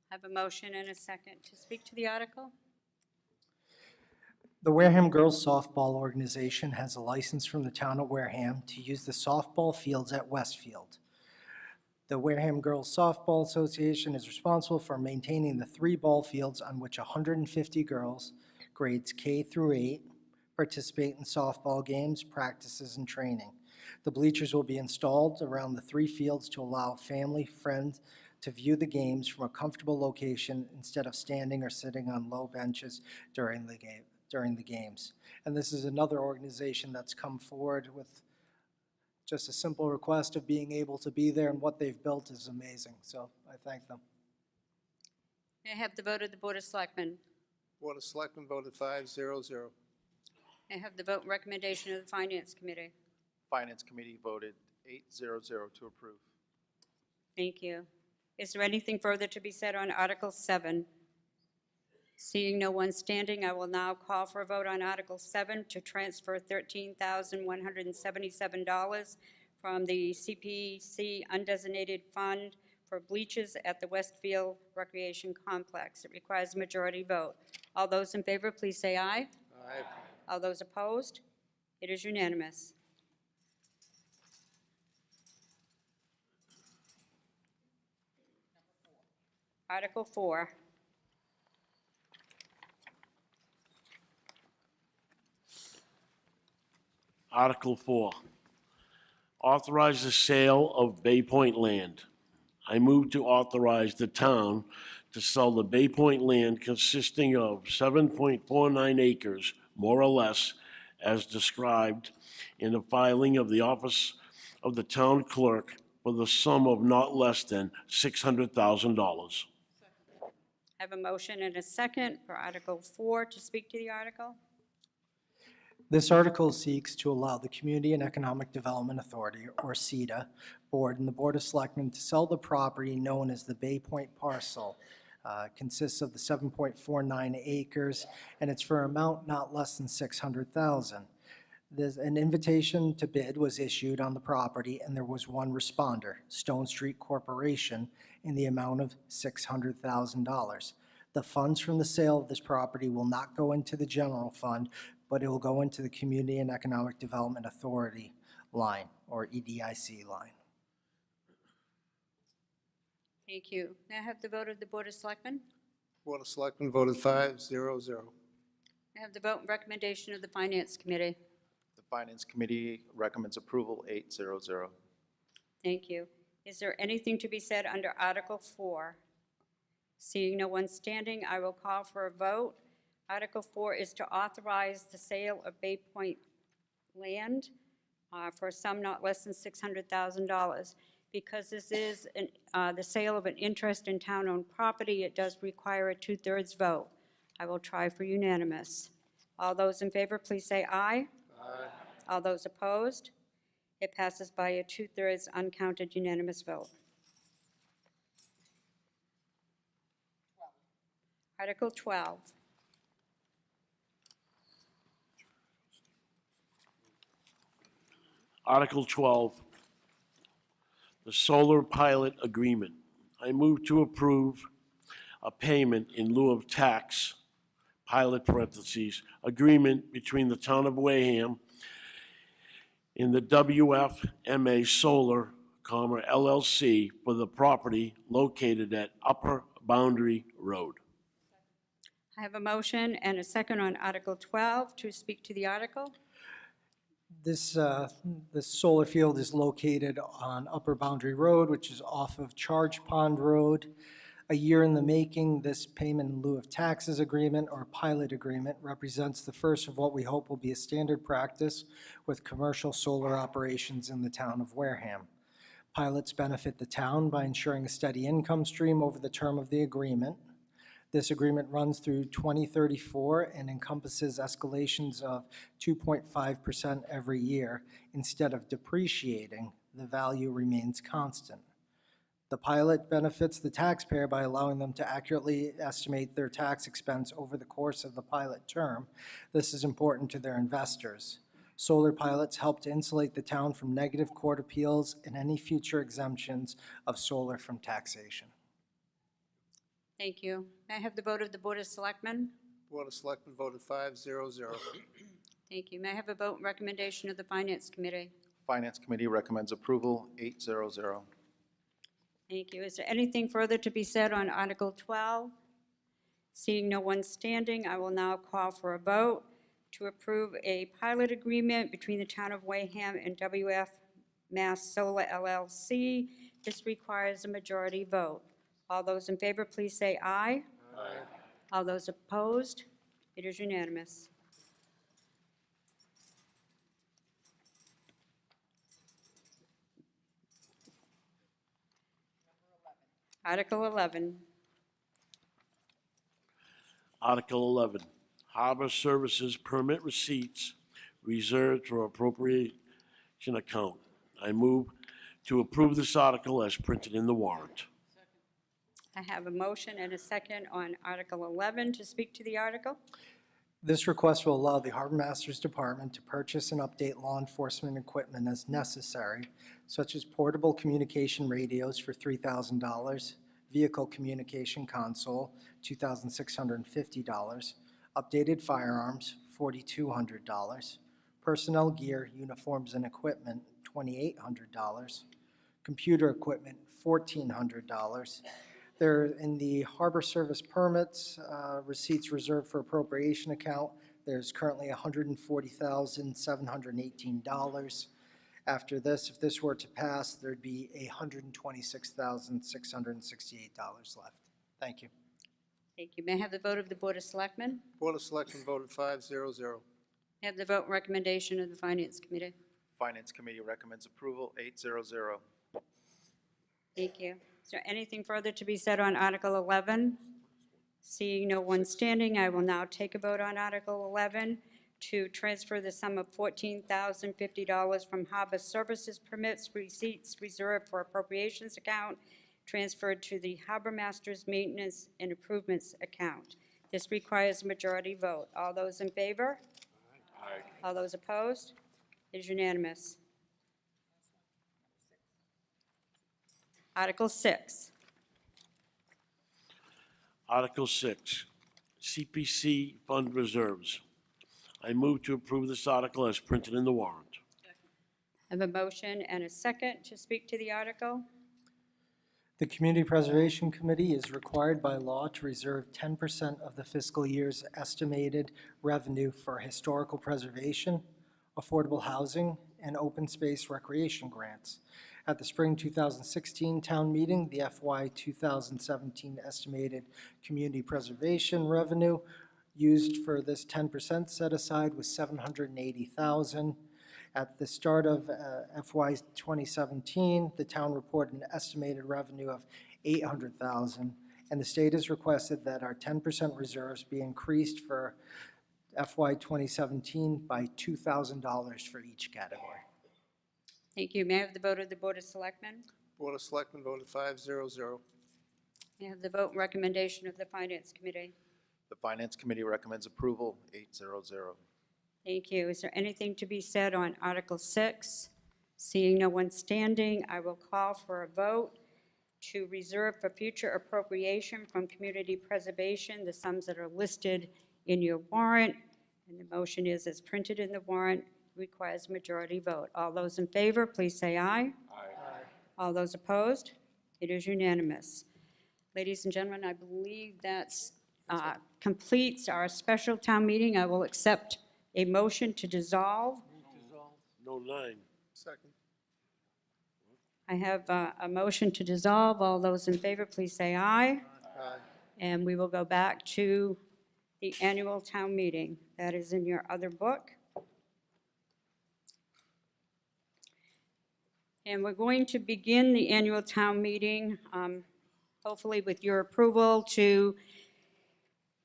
I have a motion and a second to speak to the article. The Wareham Girls Softball Organization has a license from the town of Wareham to use the softball fields at Westfield. The Wareham Girls Softball Association is responsible for maintaining the 3 ball fields on which 150 girls, grades K through 8, participate in softball games, practices, and training. The bleachers will be installed around the 3 fields to allow family, friends to view the games from a comfortable location instead of standing or sitting on low benches during the games. And this is another organization that's come forward with just a simple request of being able to be there, and what they've built is amazing. So I thank them. May I have the vote of the Board of Selectmen? Board of Selectmen voted 5-0-0. May I have the vote and recommendation of the Finance Committee? Finance Committee voted 8-0-0 to approve. Thank you. Is there anything further to be said on Article 7? Seeing no one standing, I will now call for a vote on Article 7 to transfer $13,177 from the CPC undesignated fund for bleachers at the Westfield Recreation Complex. It requires a majority vote. All those in favor, please say aye. Aye. All those opposed? It is unanimous. Article 4. Article 4, authorize the sale of Bay Point land. I move to authorize the town to sell the Bay Point land consisting of 7.49 acres, more or less, as described in the filing of the office of the town clerk for the sum of not less than $600,000. I have a motion and a second for Article 4 to speak to the article. This article seeks to allow the Community and Economic Development Authority, or CEDA, Board and the Board of Selectmen to sell the property known as the Bay Point parcel. Consists of the 7.49 acres, and it's for an amount not less than $600,000. An invitation to bid was issued on the property, and there was one responder, Stone Street Corporation, in the amount of $600,000. The funds from the sale of this property will not go into the general fund, but it will go into the Community and Economic Development Authority line, or EDIC line. Thank you. May I have the vote of the Board of Selectmen? Board of Selectmen voted 5-0-0. May I have the vote and recommendation of the Finance Committee? The Finance Committee recommends approval 8-0-0. Thank you. Is there anything to be said under Article 4? Seeing no one standing, I will call for a vote. Article 4 is to authorize the sale of Bay Point land for a sum not less than $600,000. Because this is the sale of an interest in town-owned property, it does require a 2/3 vote. I will try for unanimous. All those in favor, please say aye. Aye. All those opposed? It passes by a 2/3 uncounted unanimous vote. Article 12. Article 12, the solar pilot agreement. I move to approve a payment in lieu of tax, pilot parentheses, agreement between the town of Wareham and the WFMA Solar, LLC for the property located at Upper Boundary Road. I have a motion and a second on Article 12 to speak to the article. This solar field is located on Upper Boundary Road, which is off of Charge Pond Road. A year in the making, this payment in lieu of taxes agreement or pilot agreement represents the first of what we hope will be a standard practice with commercial solar operations in the town of Wareham. Pilots benefit the town by ensuring a steady income stream over the term of the agreement. This agreement runs through 2034 and encompasses escalations of 2.5% every year. Instead of depreciating, the value remains constant. The pilot benefits the taxpayer by allowing them to accurately estimate their tax expense over the course of the pilot term. This is important to their investors. Solar pilots help to insulate the town from negative court appeals and any future exemptions of solar from taxation. Thank you. May I have the vote of the Board of Selectmen? Board of Selectmen voted 5-0-0. Thank you. May I have a vote and recommendation of the Finance Committee? Finance Committee recommends approval, 8-0-0. Thank you. Is there anything further to be said on Article 12? Seeing no one standing, I will now call for a vote to approve a pilot agreement between the Town of Wareham and WF Mass Solar LLC. This requires a majority vote. All those in favor, please say aye. Aye. All those opposed? It is unanimous. Article 11. Article 11, Harbor Services Permit Receipts Reserved for Appropriation Account. I move to approve this article as printed in the warrant. I have a motion and a second on Article 11 to speak to the article. This request will allow the Harbor Master's Department to purchase and update law enforcement equipment as necessary, such as portable communication radios for $3,000, vehicle communication console, $2,650, updated firearms, $4,200, personnel gear, uniforms and equipment, $2,800, computer equipment, $1,400. There, in the harbor service permits, receipts reserved for appropriation account, there's currently $140,718. After this, if this were to pass, there'd be $126,668 left. Thank you. Thank you. May I have the vote of the Board of Selectmen? Board of Selectmen voted 5-0-0. May I have the vote and recommendation of the Finance Committee? Finance Committee recommends approval, 8-0-0. Thank you. Is there anything further to be said on Article 11? Seeing no one standing, I will now take a vote on Article 11 to transfer the sum of $14,050 from Harbor Services Permits Receipts Reserved for Appropriations account transferred to the Harbor Master's Maintenance and Improvements account. This requires a majority vote. All those in favor? Aye. All those opposed? It is unanimous. Article 6. Article 6, CPC Fund Reserves. I move to approve this article as printed in the warrant. I have a motion and a second to speak to the article. The Community Preservation Committee is required by law to reserve 10% of the fiscal year's estimated revenue for historical preservation, affordable housing, and open space recreation grants. At the spring 2016 town meeting, the FY 2017 estimated community preservation revenue used for this 10% set aside was $780,000. At the start of FY 2017, the town reported an estimated revenue of $800,000, and the state has requested that our 10% reserves be increased for FY 2017 by $2,000 for each category. Thank you. May I have the vote of the Board of Selectmen? Board of Selectmen voted 5-0-0. May I have the vote and recommendation of the Finance Committee? The Finance Committee recommends approval, 8-0-0. Thank you. Is there anything to be said on Article 6? Seeing no one standing, I will call for a vote to reserve for future appropriation from community preservation the sums that are listed in your warrant. And the motion is as printed in the warrant, requires a majority vote. All those in favor, please say aye. Aye. All those opposed? It is unanimous. Ladies and gentlemen, I believe that completes our special town meeting. I will accept a motion to dissolve. No 9. Second. I have a motion to dissolve. All those in favor, please say aye. Aye. And we will go back to the annual town meeting. That is in your other book. And we're going to begin the annual town meeting, hopefully with your approval, to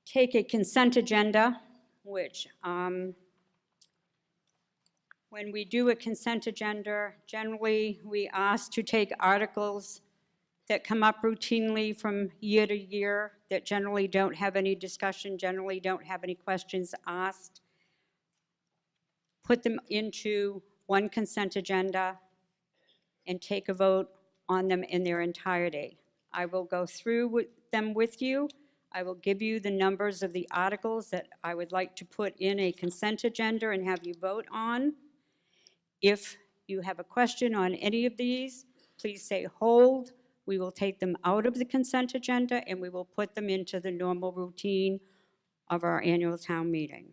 take a consent agenda, which when we do a consent agenda, generally we ask to take articles that come up routinely from year to year that generally don't have any discussion, generally don't have any questions asked, put them into one consent agenda, and take a vote on them in their entirety. I will go through them with you. I will give you the numbers of the articles that I would like to put in a consent agenda and have you vote on. If you have a question on any of these, please say hold. We will take them out of the consent agenda and we will put them into the normal routine of our annual town meeting.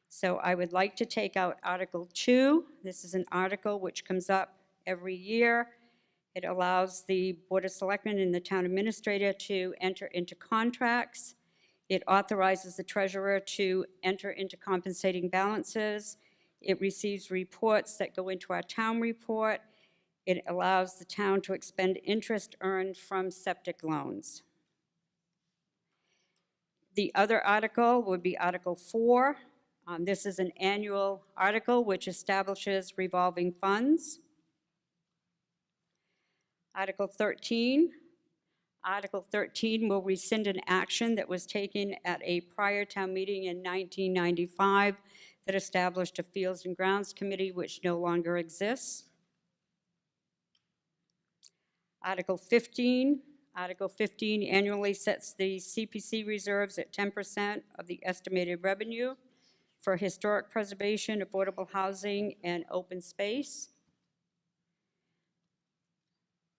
So I would like to take out Article 2. This is an article which comes up every year. It allows the Board of Selectmen and the town administrator to enter into contracts. It authorizes the treasurer to enter into compensating balances. It receives reports that go into our town report. It allows the town to expend interest earned from septic loans. The other article would be Article 4. This is an annual article which establishes revolving funds. Article 13. Article 13 will rescind an action that was taken at a prior town meeting in 1995 that established a Fields and Grounds Committee which no longer exists. Article 15. Article 15 annually sets the CPC reserves at 10% of the estimated revenue for historic preservation, affordable housing, and open space.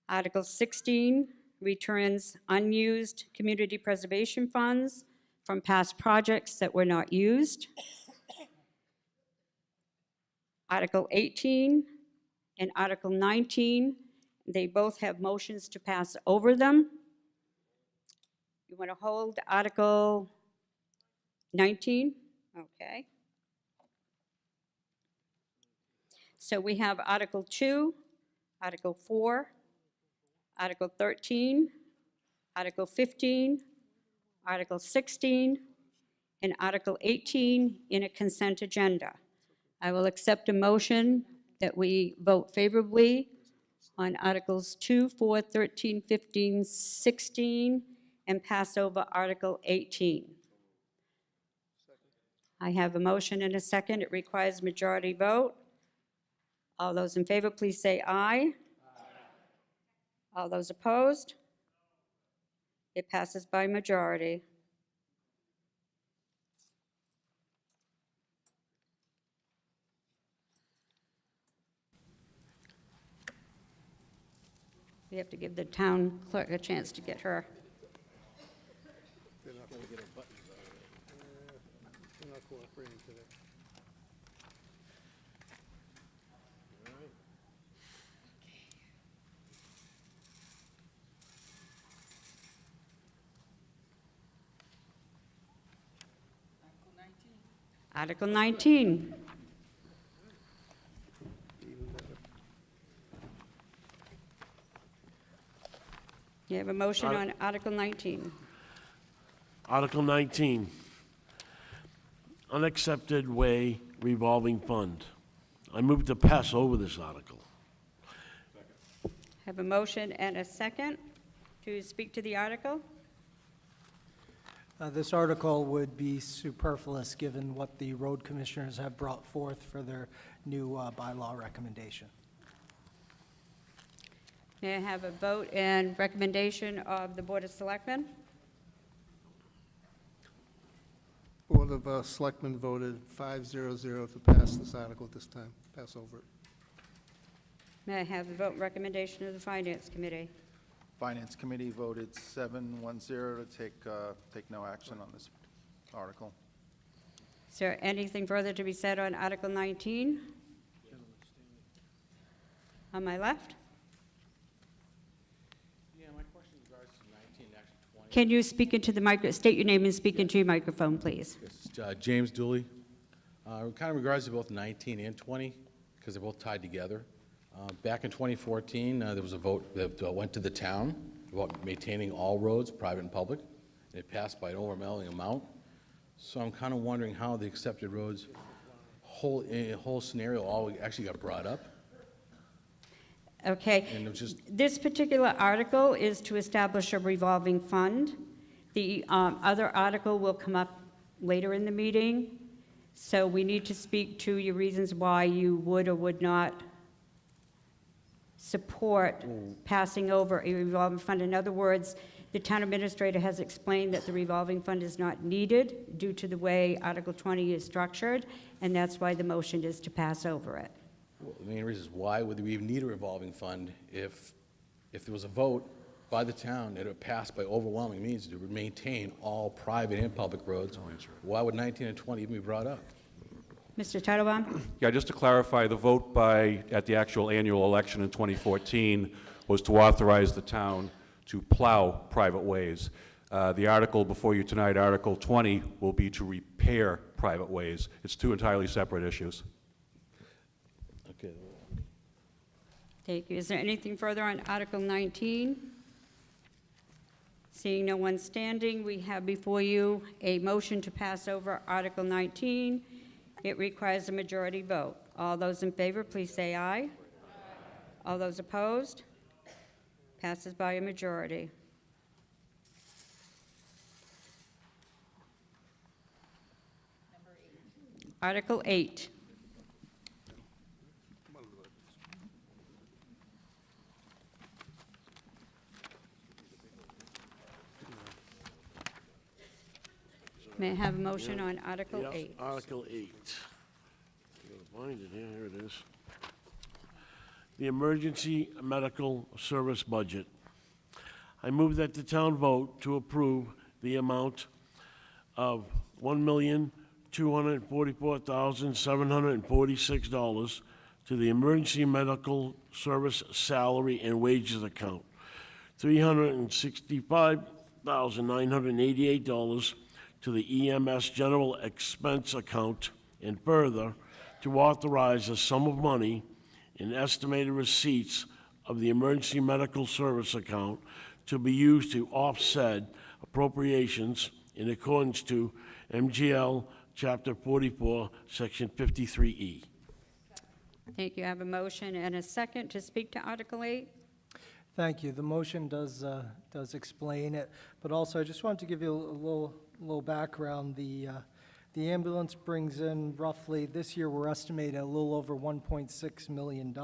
Article 16 returns unused community preservation funds from past projects that were not used. Article 18 and Article 19, they both have motions to pass over them. You want to hold Article 19? Okay. So we have Article 2, Article 4, Article 13, Article 15, Article 16, and Article 18 in a consent agenda. I will accept a motion that we vote favorably on Articles 2, 4, 13, 15, 16, and pass over Article 18. I have a motion and a second. It requires majority vote. All those in favor, please say aye. All those opposed? It passes by majority. We have to give the town clerk a chance to get her. They're not cooperating today. Article 19. You have a motion on Article 19. Article 19, Unaccepted Way Revolving Fund. I move to pass over this article. Have a motion and a second to speak to the article. This article would be superfluous given what the road commissioners have brought forth for their new bylaw recommendation. May I have a vote and recommendation of the Board of Selectmen? Board of Selectmen voted 5-0-0 to pass this article at this time, pass over it. May I have the vote and recommendation of the Finance Committee? Finance Committee voted 7-1-0 to take no action on this article. Is there anything further to be said on Article 19? On my left? Yeah, my question regards to 19, actually 20. Can you speak into the micro, state your name and speak into your microphone, please? Yes, James Dooley. Kind of regards to both 19 and 20, because they're both tied together. Back in 2014, there was a vote that went to the town about maintaining all roads, private and public, and it passed by an overwhelming amount. So I'm kind of wondering how the accepted roads whole scenario all actually got brought up. Okay. And it was just, This particular article is to establish a revolving fund. The other article will come up later in the meeting. So we need to speak to your reasons why you would or would not support passing over a revolving fund. In other words, The town administrator has explained that the revolving fund is not needed due to the way Article 20 is structured, and that's why the motion is to pass over it. Well, the main reason is why would we even need a revolving fund if there was a vote by the town that it passed by overwhelming means to maintain all private and public roads? Why would 19 and 20 even be brought up? Mr. Titlebaum? Yeah, just to clarify, the vote at the actual annual election in 2014 was to authorize the town to plow private ways. The article before you tonight, Article 20, will be to repair private ways. It's two entirely separate issues. Okay. Thank you. Is there anything further on Article 19? Seeing no one standing, we have before you a motion to pass over Article 19. It requires a majority vote. All those in favor, please say aye. Aye. All those opposed? Passes by a majority. Article 8. May I have a motion on Article Yes, 8? Article 8. I'm gonna find it here, here it is. The Emergency Medical Service Budget. I move that the town vote to approve the amount of $1,244,746 to the Emergency Medical Service Salary and Wages Account, $365,988 to the EMS General Expense Account, and further, to authorize a sum of money in estimated receipts of the Emergency Medical Service Account to be used to offset appropriations in accordance to MGL Chapter 44, Section 53E. Thank you. I have a motion and a second to speak to Article 8. Thank you. The motion does explain it, but also I just wanted to give you a little background. The ambulance brings in roughly, this year we're estimating a little over $1.6 million,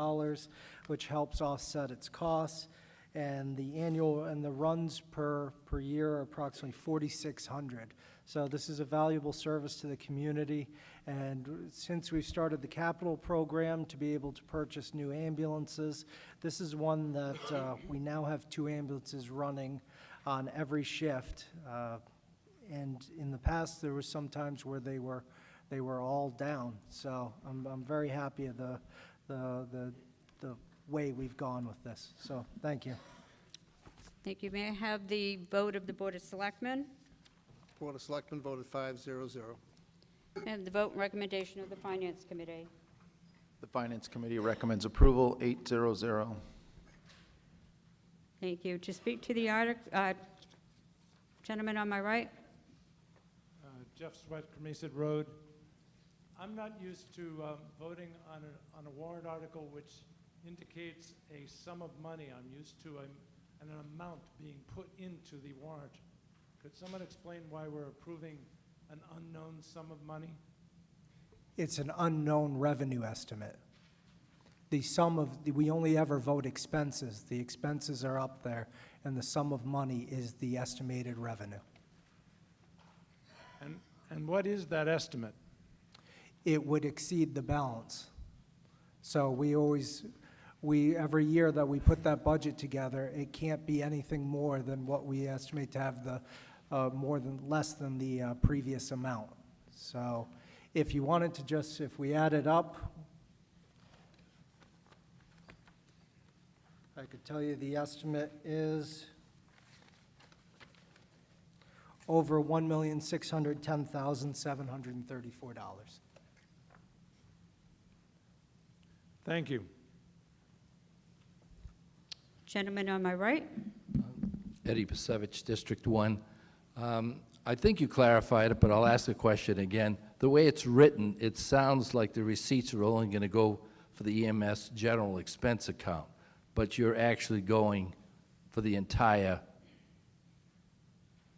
which helps offset its costs. And the annual and the runs per year are approximately 4,600. So this is a valuable service to the community. And since we've started the capital program to be able to purchase new ambulances, this is one that we now have 2 ambulances running on every shift. And in the past, there were some times where they were all down. So I'm very happy of the way we've gone with this. So thank you. Thank you. May I have the vote of the Board of Selectmen Board of Selectmen voted 5-0-0. and the vote and recommendation of the Finance Committee? The Finance Committee recommends approval, 8-0-0. Thank you. To speak to the article, gentleman on my right. Jeff Sweat, Cremation Road. I'm not used to voting on a warrant article which indicates a sum of money. I'm used to an amount being put into the warrant. Could someone explain why we're approving an unknown sum of money? It's an unknown revenue estimate. The sum of, we only ever vote expenses. The expenses are up there, and the sum of money is the estimated revenue. And what is that estimate? It would exceed the balance. So every year that we put that budget together, it can't be anything more than what we estimate to have the, less than the previous amount. So if you wanted to just, if we add it up, I could tell you the estimate is over $1,610,734. Thank you. Gentleman on my right. Eddie Pasevich, District 1. I think you clarified it, but I'll ask the question again. The way it's written, it sounds like the receipts are only going to go for the EMS general expense account, but you're actually going for the entire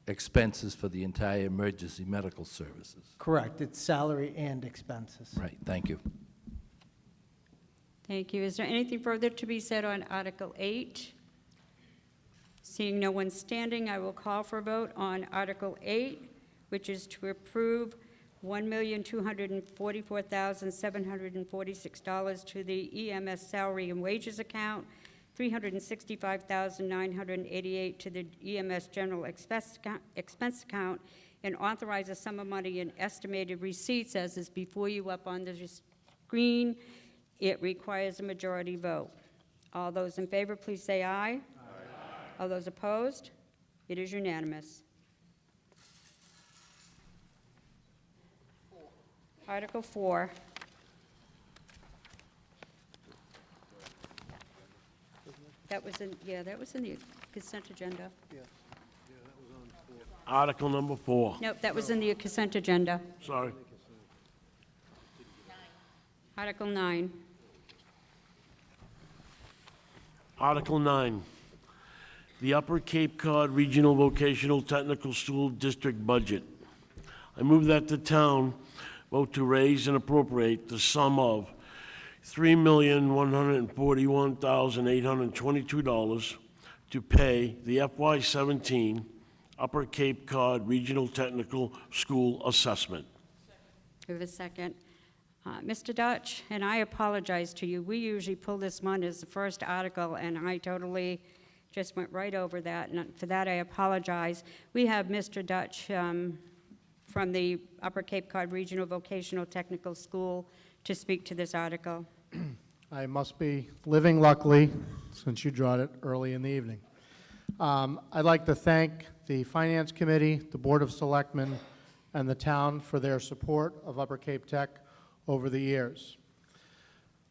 expenses for the entire emergency medical services. Correct. It's salary and expenses. Right. Thank you. Thank you. Is there anything further to be said on Article 8? Seeing no one standing, I will call for a vote on Article 8, which is to approve $1,244,746 to the EMS salary and wages account, $365,988 to the EMS general expense account, and authorize a sum of money in estimated receipts as is before you up on the screen. It requires a majority vote. All those in favor, please say aye. Aye. All those opposed? It is unanimous. Article 4. That was in the consent agenda. Article number 4. Nope, that was in the consent agenda. Sorry. Article 9. Article 9, the Upper Cape Cod Regional Vocational Technical School District budget. I move that the town vote to raise and appropriate the sum of $3,141,822 to pay the FY17 Upper Cape Cod Regional Technical School assessment. We have a second. Mr. Dutch, and I apologize to you. We usually pull this one as the first article, and I totally just went right over that, and for that I apologize. We have Mr. Dutch from the Upper Cape Cod Regional Vocational Technical School to speak to this article. I must be living luckily since you drawed it early in the evening. I'd like to thank the Finance Committee, the Board of Selectmen, and the town for their support of Upper Cape Tech over the years.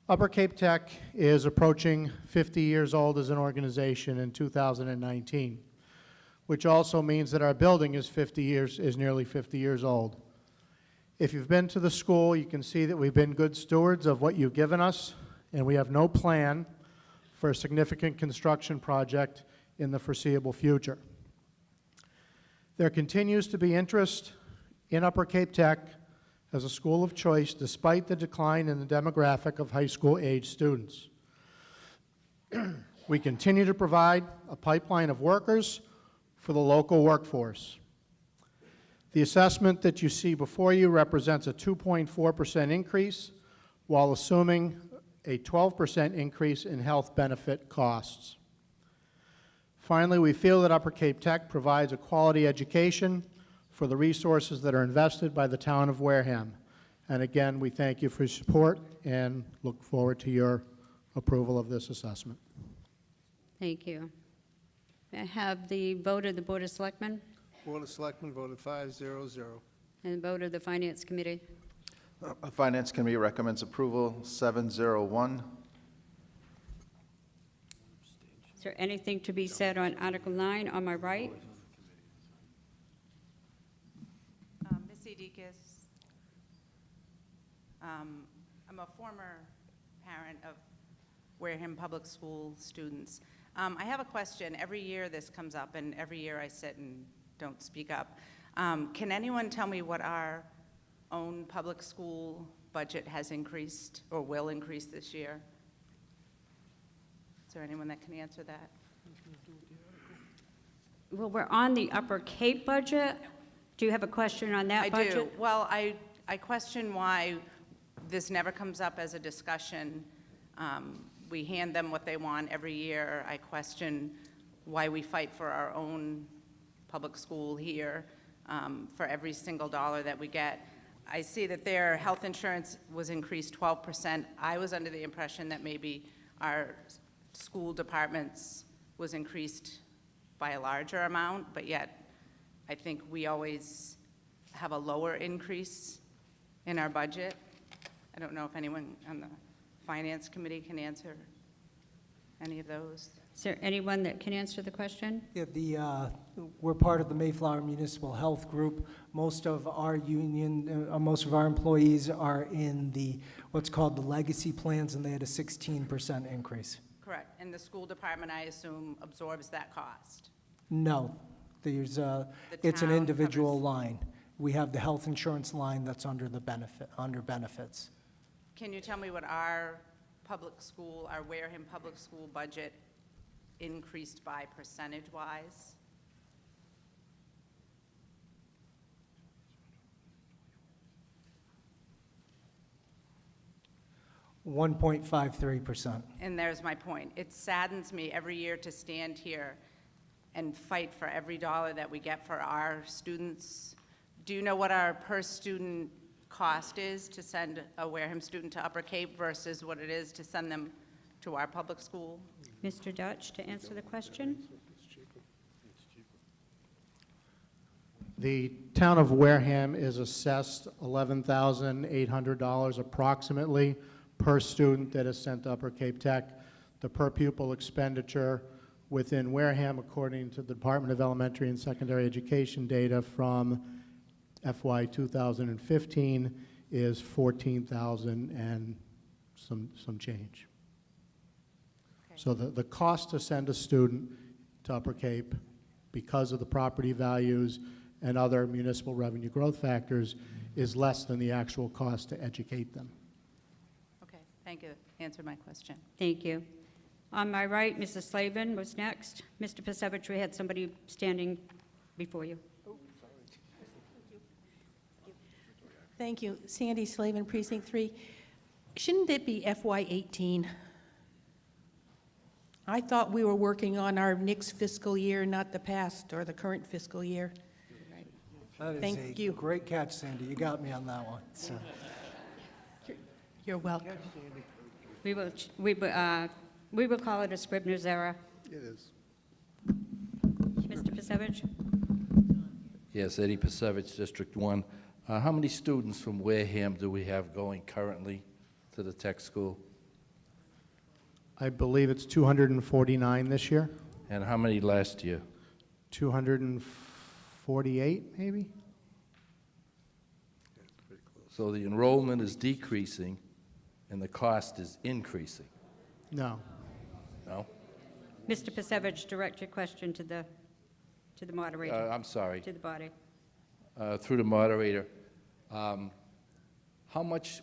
Upper Cape Tech is approaching 50 years old as an organization in 2019, which also means that our building is nearly 50 years old. If you've been to the school, you can see that we've been good stewards of what you've given us, and we have no plan for a significant construction project in the foreseeable future. There continues to be interest in Upper Cape Tech as a school of choice despite the decline in the demographic of high school age students. We continue to provide a pipeline of workers for the local workforce. The assessment that you see before you represents a 2.4% increase while assuming a 12% increase in health benefit costs. Finally, we feel that Upper Cape Tech provides a quality education for the resources that are invested by the town of Wareham. And again, we thank you for your support and look forward to your approval of this assessment. Thank you. May I have the vote of the Board of Selectmen Board of Selectmen voted 5-0-0. and the vote of the Finance Committee? The Finance Committee recommends approval 701. Is there anything to be said on Article 9 on my right? Missy Deacus. I'm a former parent of Wareham Public School students. I have a question. Every year this comes up, and every year I sit and don't speak up. Can anyone tell me what our own public school budget has increased or will increase this year? Is there anyone that can answer that? Well, we're on the Upper Cape budget. Do you have a question on that budget? I do. Well, I question why this never comes up as a discussion. We hand them what they want every year. I question why we fight for our own public school here for every single dollar that we get. I see that their health insurance was increased 12%. I was under the impression that maybe our school departments was increased by a larger amount, but yet I think we always have a lower increase in our budget. I don't know if anyone on the Finance Committee can answer any of those. Is there anyone that can answer the question? Yeah, we're part of the Mayflower Municipal Health Group. Most of our union, most of our employees are in the what's called the legacy plans, and they had a 16% increase. Correct. And the school department, I assume, absorbs that cost? No, there's it's an individual line. We have the health insurance line that's under the benefits. Can you tell me what our public school, our Wareham public school budget increased by percentage-wise? 1.53%. And there's my point. It saddens me every year to stand here and fight for every dollar that we get for our students. Do you know what our per-student cost is to send a Wareham student to Upper Cape versus what it is to send them to our public school? Mr. Dutch, to answer the question? The town of Wareham is assessed $11,800 approximately per student that is sent to Upper Cape Tech. The per pupil expenditure within Wareham, according to the Department of Elementary and Secondary Education data from FY 2015, is $14,000 and some change. Okay. So the cost to send a student to Upper Cape, because of the property values and other municipal revenue growth factors, is less than the actual cost to educate them. Okay, thank you. Answered my question. Thank you. On my right, Mrs. Slavin was next. Mr. Pasevich, we had somebody standing before you. Thank you. Sandy Slavin, Precinct 3. Shouldn't it be FY18? I thought we were working on our next fiscal year, not the past or the current fiscal year. That is Thank a you. great catch, Sandy. You got me on that one. So. You're welcome. We will call it a Scribner's error. It is. Mr. Pasevich? Yes, Eddie Pasevich, District 1. How many students from Wareham do we have going currently to the tech school? I believe it's 249 this year, And how many last year? 248 maybe? So the enrollment is decreasing and the cost is increasing? No. No? Mr. Pasevich, direct your question to the moderator. I'm sorry. To the body. Through the moderator, what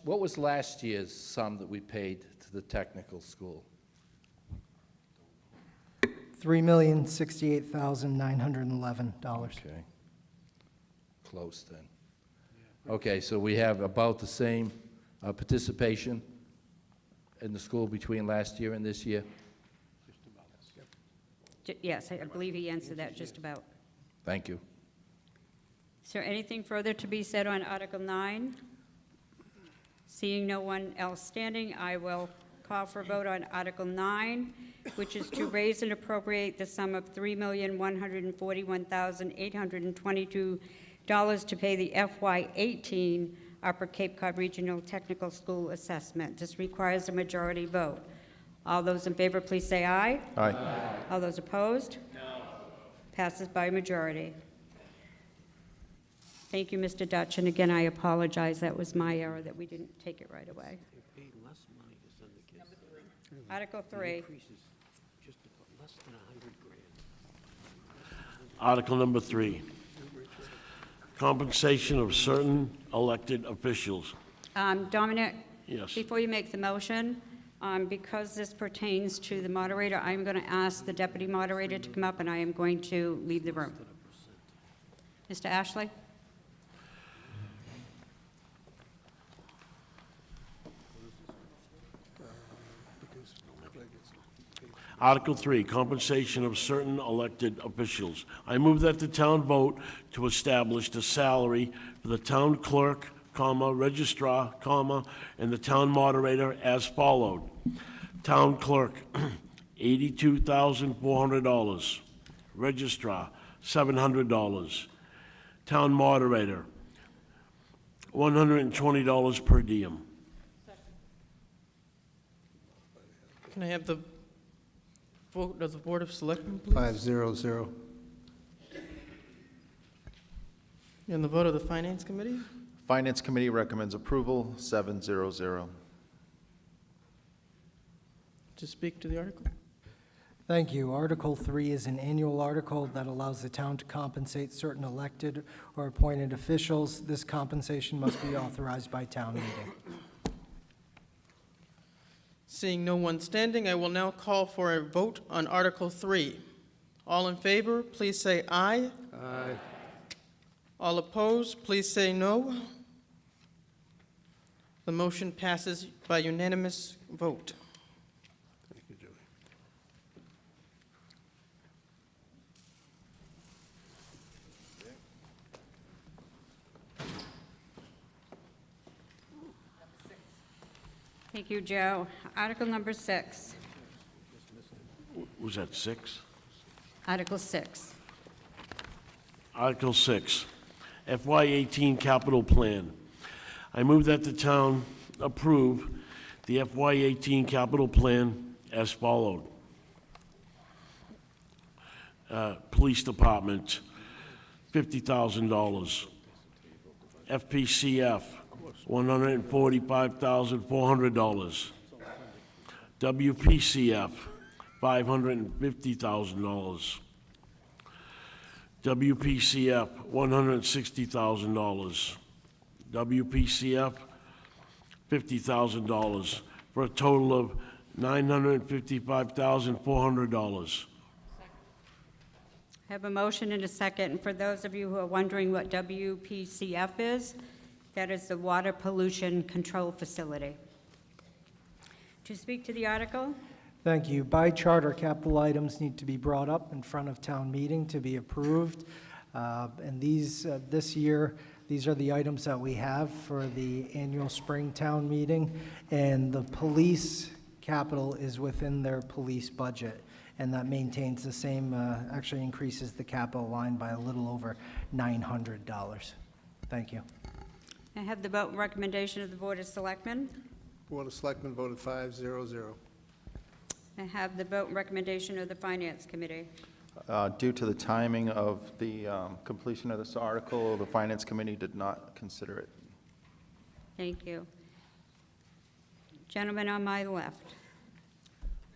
was last year's sum that we paid to the technical school? $3,068,911. Okay. Close then. Okay, so we have about the same participation in the school between last year and this year? Yes, I believe he answered that just about. Thank you. Is there anything further to be said on Article 9? Seeing no one else standing, I will call for a vote on Article 9, which is to raise and appropriate the sum of $3,141,822 to pay the FY18 Upper Cape Cod Regional Technical School assessment. This requires a majority vote. All those in favor, please say aye. Aye. All those opposed? No. Passes by majority. Thank you, Mr. Dutch, and again, I apologize. That was my error that we didn't take it right away. They paid less money to send the kids. Article 3. Just less than $100,000. Article number 3, compensation of certain elected officials. Dominic? Yes. Before you make the motion, because this pertains to the moderator, I'm going to ask the deputy moderator to come up, and I am going to leave the room. Mr. Ashley? Article 3, compensation of certain elected officials. I move that the town vote to establish the salary for the town clerk, registrar, and the town moderator as followed. Town clerk, $82,400. Registrar, $700. Town moderator, $120 per diem. Can I have the vote of the Board of Selectmen, please? 500. And the vote of the Finance Committee? Finance Committee recommends approval, 700. To speak to the article? Thank you. Article 3 is an annual article that allows the town to compensate certain elected or appointed officials. This compensation must be authorized by town meeting. Seeing no one standing, I will now call for a vote on Article 3. All in favor, please say aye. Aye. All opposed, please say no. The motion passes by unanimous vote. Thank you, Julie. Thank you, Joe. Article number 6. Was that 6? Article 6. Article 6, FY18 Capital Plan. I move that the town approve the FY18 Capital Plan as followed. Police Department, $50,000. FPCF, $145,400. WPCF, $550,000. WPCF, $160,000. WPCF, $50,000, for a total of $955,400. I have a motion and a second. And for those of you who are wondering what WPCF is, that is the Water Pollution Control Facility. To speak to the article? Thank you. By charter, capital items need to be brought up in front of town meeting to be approved. And these, this year, these are the items that we have for the annual spring town meeting. And the police capital is within their police budget. And that maintains the same, actually increases the capital line by a little over $900. Thank you. I have the vote and recommendation of the Board of Selectmen. Board of Selectmen voted 5-0-0. I have the vote and recommendation of the Finance Committee. Due to the timing of the completion of this article, the Finance Committee did not consider it. Thank you. Gentleman on my left.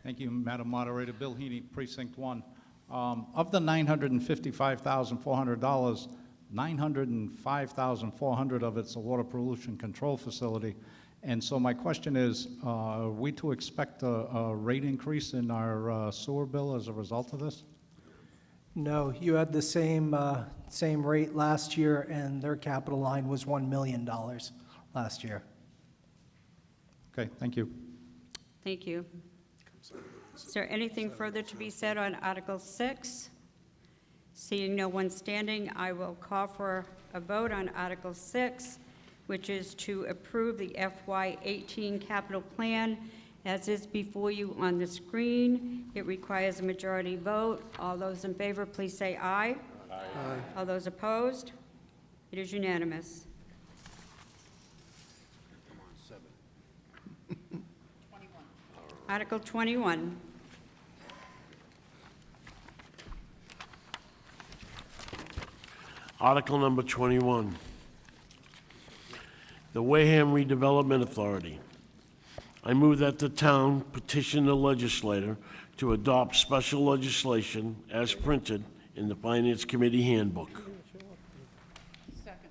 Thank you, Madam Moderator. Bill Heaney, Precinct 1. Of the $955,400, $905,400 of it's a water pollution control facility. And so my question is, are we to expect a rate increase in our sewer bill as a result of this? No, you had the same, same rate last year, and their capital line was $1 million last year. Okay, thank you. Thank you. Is there anything further to be said on Article 6? Seeing no one standing, I will call for a vote on Article 6, which is to approve the FY18 capital plan as is before you on the screen. It requires a majority vote. All those in favor, please say aye. Aye. All those opposed? It is unanimous. Article 21. Article number 21. The Wareham Redevelopment Authority. I move that the town petition the legislator to adopt special legislation as printed in the Finance Committee handbook. Second.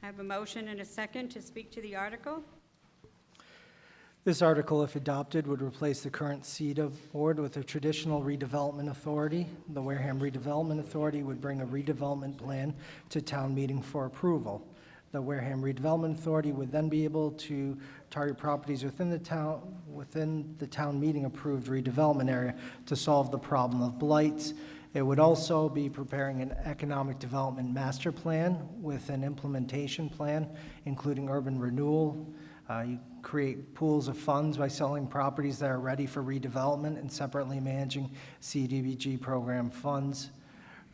I have a motion and a second to speak to the article. This article, if adopted, would replace the current CEDA board with a traditional redevelopment authority. The Wareham Redevelopment Authority would bring a redevelopment plan to town meeting for approval. The Wareham Redevelopment Authority would then be able to target properties within the town meeting approved redevelopment area to solve the problem of blights. It would also be preparing an economic development master plan with an implementation plan, including urban renewal. You create pools of funds by selling properties that are ready for redevelopment and separately managing CDBG program funds,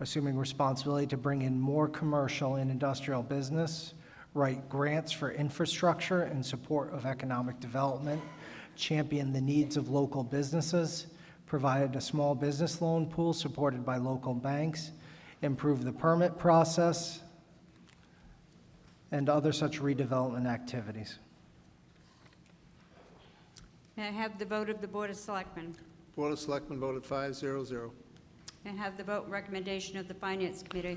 assuming responsibility to bring in more commercial and industrial business, write grants for infrastructure in support of economic development, champion the needs of local businesses, provide a small business loan pool supported by local banks, improve the permit process, and other such redevelopment activities. May I have the vote of the Board of Selectmen? Board of Selectmen voted 5-0-0. May I have the vote and recommendation of the Finance Committee?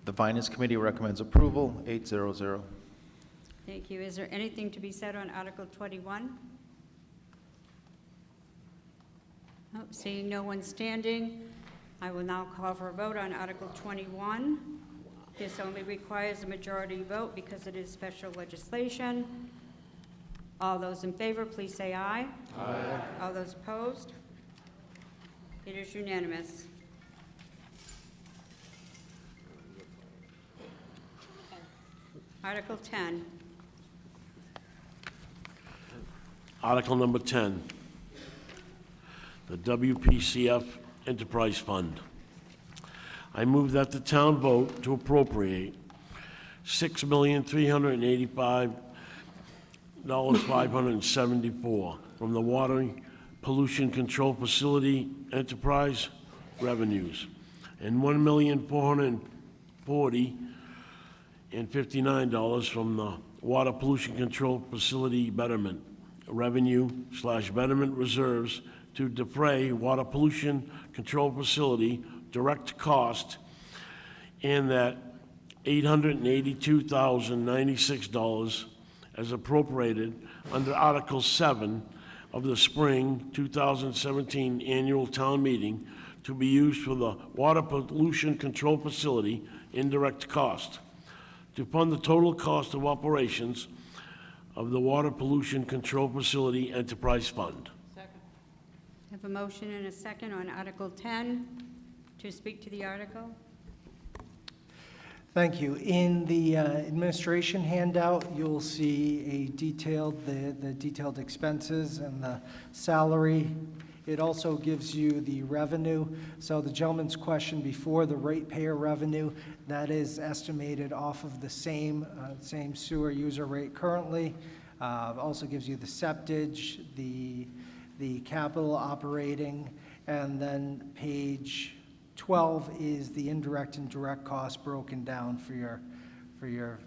The Finance Committee recommends approval, 8-0-0. Thank you. Is there anything to be said on Article 21? Oh, seeing no one standing, I will now call for a vote on Article 21. This only requires a majority vote because it is special legislation. All those in favor, please say aye. Aye. All those opposed? It is unanimous. Article 10. Article number 10, the WPCF Enterprise Fund. I move that the town vote to appropriate $6,385,574 from the Water Pollution Control Facility Enterprise revenues and $1,440,059 from the Water Pollution Control Facility Betterment revenue/betterment reserves to defray water pollution control facility direct cost, and that $882,096 as appropriated under Article 7 of the Spring 2017 Annual Town Meeting to be used for the Water Pollution Control Facility indirect cost, to fund the total cost of operations of the Water Pollution Control Facility Enterprise Fund. I have a motion and a second on Article 10. To speak to the article? Thank you. In the administration handout, you'll see the detailed expenses and the salary. It also gives you the revenue. So the gentleman's question before, the ratepayer revenue, that is estimated off of the same sewer user rate currently. Also gives you the septage, the capital operating, and then page 12 is the indirect and direct costs broken down for your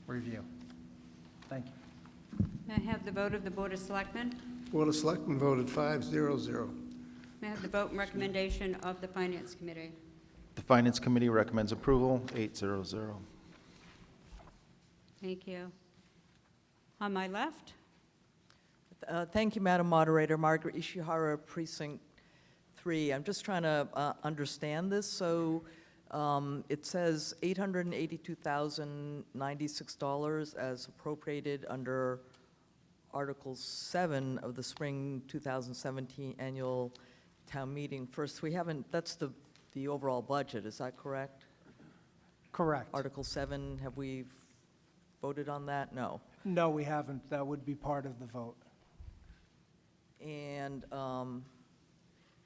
review. Thank you. May I have the vote of the Board of Selectmen? Board of Selectmen voted 5-0-0. May I have the vote and recommendation of the Finance Committee? The Finance Committee recommends approval, 8-0-0. Thank you. On my left? Thank you, Madam Moderator. Margaret Ishihara, Precinct 3. I'm just trying to understand this. So it says $882,096 as appropriated under Article 7 of the Spring 2017 Annual Town Meeting. First, that's the overall budget, is that correct? Correct. Article 7, have we voted on that? No. No, we haven't. That would be part of the vote. And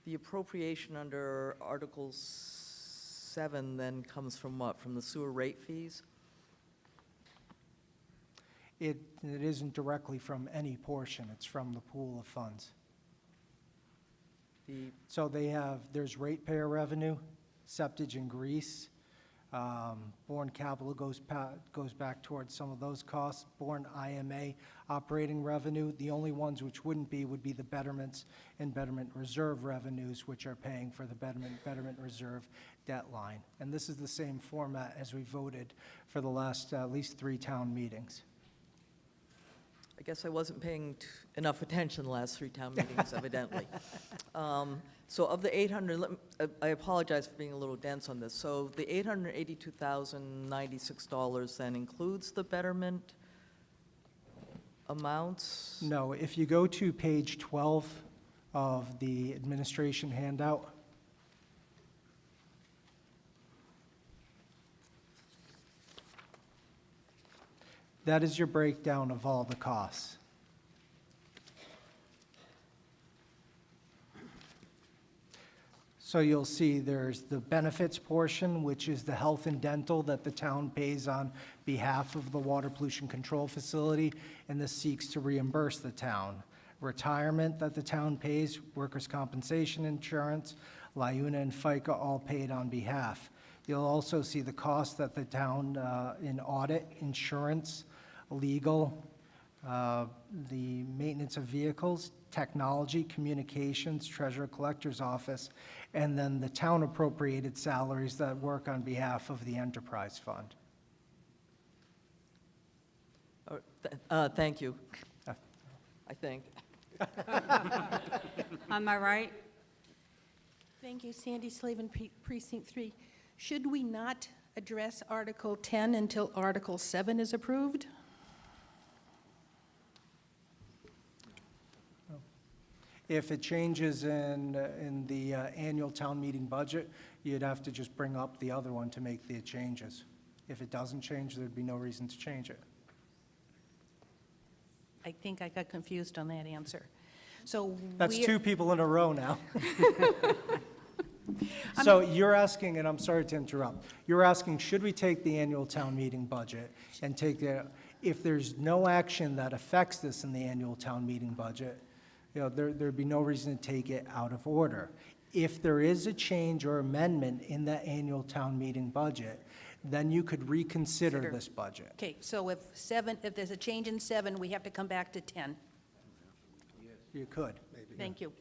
the appropriation under Article 7 then comes from what? From the sewer rate fees? It isn't directly from any portion. It's from the pool of funds. So there's ratepayer revenue, septage and grease. Bourne Capital goes back towards some of those costs. Bourne IMA operating revenue. The only ones which would be the betterments and betterment reserve revenues, which are paying for the betterment reserve debt line. And this is the same format as we voted for the last at least 3 town meetings. I guess I wasn't paying enough attention the last 3 town meetings, evidently. So of the 800, I apologize for being a little dense on this. So the $882,096 then includes the betterment amounts? No, if you go to page 12 of the administration handout, that is your breakdown of all the costs. So you'll see there's the benefits portion, which is the health and dental that the town pays on behalf of the Water Pollution Control Facility, and this seeks to reimburse the town. Retirement that the town pays, workers' compensation insurance, LIUNA and FICA all paid on behalf. You'll also see the cost that the town in audit, insurance, legal, the maintenance of vehicles, technology, communications, treasurer collector's office, and then the town appropriated salaries that work on behalf of the enterprise fund. Thank you, I think. On my right? Thank you, Sandy Slavin, Precinct 3. Should we not address Article 10 until Article 7 is approved? If it changes in the annual town meeting budget, you'd have to just bring up the other one to make the changes. If it doesn't change, there'd be no reason to change it. I think I got confused on that answer. So That's we're- two people in a row now. So you're asking, and I'm sorry to interrupt, you're asking, should we take the annual town meeting budget and take the, if there's no action that affects this in the annual town meeting budget, you know, there'd be no reason to take it out of order. If there is a change or amendment in that annual town meeting budget, then you could reconsider this budget. Okay, so if there's a change in 7, we have to come back to 10. You could. Thank you.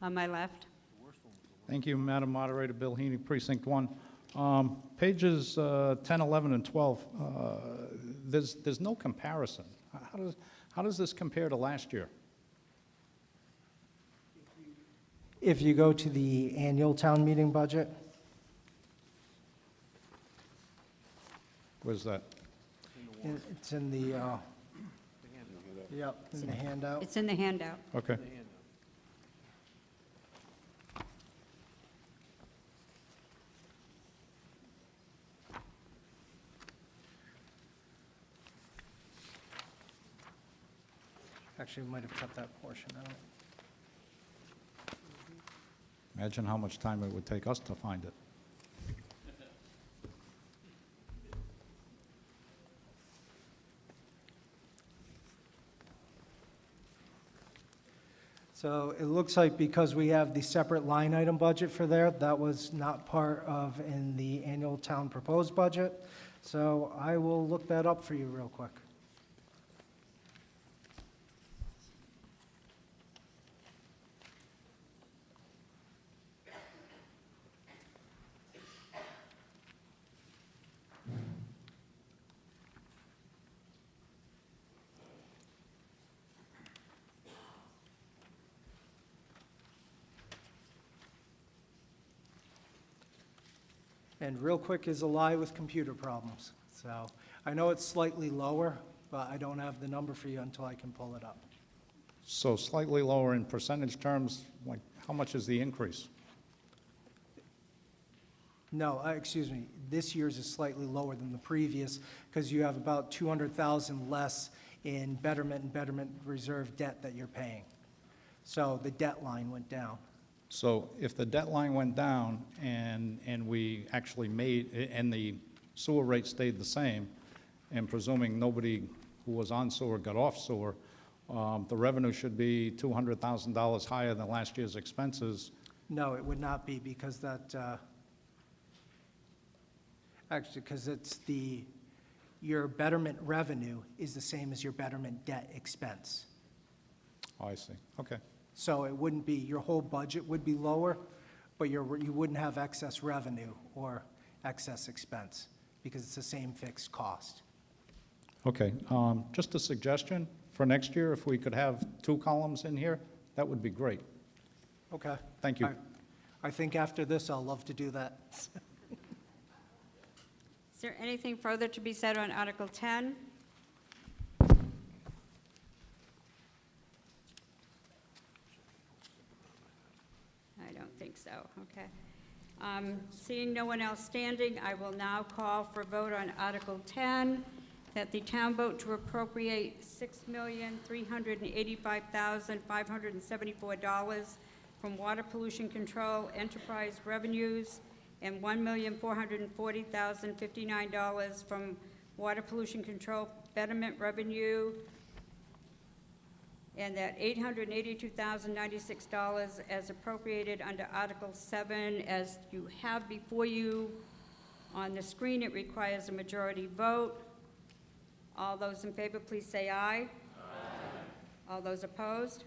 On my left. Thank you, Madam Moderator. Bill Heaney, Precinct 1. Pages 10, 11, and 12, there's no comparison. How does this compare to last year? If you go to the annual town meeting budget, Where's that? it's in the, yep, in the handout. It's in the handout. Okay. Actually, we might have cut that portion out. Imagine how much time it would take us to find it. So it looks like because we have the separate line item budget for there, that was not part of in the annual town proposed budget. So I will look that up for you real quick. And real quick is a lie with computer problems. So I know it's slightly lower, but I don't have the number for you until I can pull it up. So slightly lower in percentage terms, like how much is the increase? No, excuse me, this year's is slightly lower than the previous because you have about 200,000 less in betterment and betterment reserve debt that you're paying. So the debt line went down. So if the debt line went down and we actually made, and the sewer rate stayed the same, and presuming nobody who was on sewer got off sewer, the revenue should be $200,000 higher than last year's expenses. No, it would not be because that, actually, because it's your betterment revenue is the same as your betterment debt expense. Oh, I see, okay. So it wouldn't be, your whole budget would be lower, but you wouldn't have excess revenue or excess expense because it's the same fixed cost. Okay, just a suggestion for next year, if we could have 2 columns in here, that would be great. Okay. Thank you. I think after this, I'll love to do that. Is there anything further to be said on Article 10? I don't think so, okay. Seeing no one else standing, I will now call for a vote on Article 10, that the town vote to appropriate $6,385,574 from water pollution control enterprise revenues and $1,440,059 from water pollution control betterment revenue, and that $882,096 as appropriated under Article 7. As you have before you on the screen, it requires a majority vote. All those in favor, please say aye. Aye. All those opposed?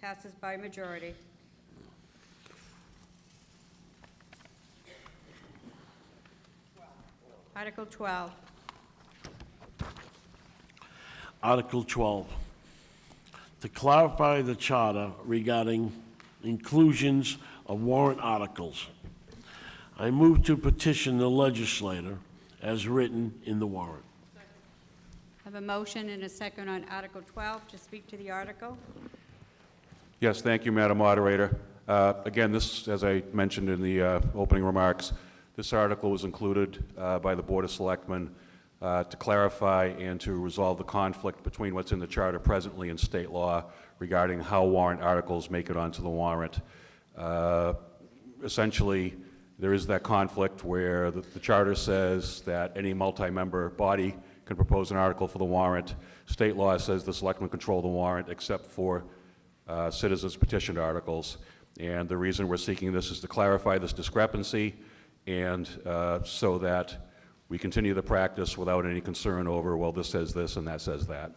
Passes by majority. Article 12. Article 12, to clarify the charter regarding inclusions of warrant articles. I move to petition the legislator as written in the warrant. I have a motion and a second on Article 12 to speak to the article. Yes, thank you, Madam Moderator. Again, this, as I mentioned in the opening remarks, this article was included by the Board of Selectmen to clarify and to resolve the conflict between what's in the charter presently and state law regarding how warrant articles make it onto the warrant. Essentially, there is that conflict where the charter says that any multi-member body can propose an article for the warrant. State law says the selectmen control the warrant except for citizens petitioned articles. And the reason we're seeking this is to clarify this discrepancy and so that we continue the practice without any concern over, well, this says this and that says that.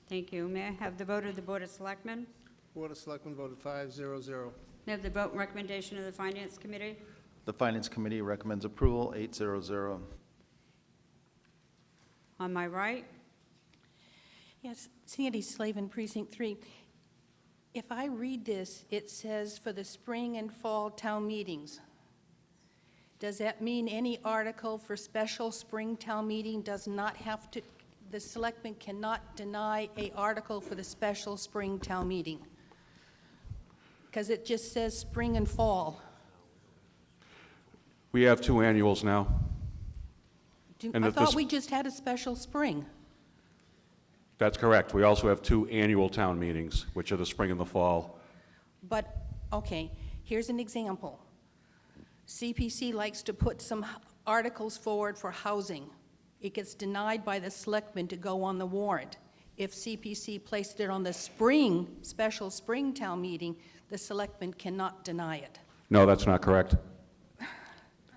Thank you. May I have the vote of the Board of Selectmen? Board of Selectmen voted 5-0-0. May I have the vote and recommendation of the Finance Committee? The Finance Committee recommends approval, 8-0-0. On my right? Yes, Sandy Slavin, Precinct 3. If I read this, it says for the spring and fall town meetings. Does that mean any article for special spring town meeting does not have to, the selectmen cannot deny an article for the special spring town meeting? Because it just says spring and fall. We have 2 annuals now. And I if thought this- we just had a special spring. That's correct. We also have 2 annual town meetings, which are the spring and the fall. But, okay, here's an example. CPC likes to put some articles forward for housing. It gets denied by the selectmen to go on the warrant. If CPC placed it on the spring, special spring town meeting, the selectmen cannot deny it. No, that's not correct.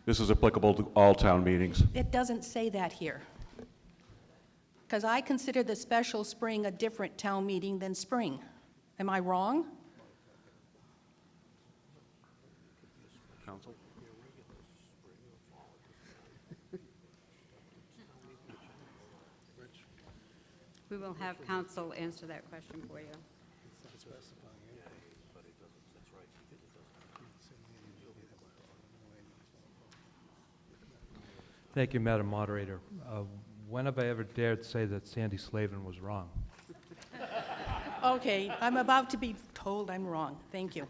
This is applicable to all town meetings. It doesn't say that here. Because I consider the special spring a different town meeting than spring. Am I wrong? Council? We will have counsel answer that question for you. Thank you, Madam Moderator. When have I ever dared say that Sandy Slavin was wrong? Okay, I'm about to be told I'm wrong. Thank you.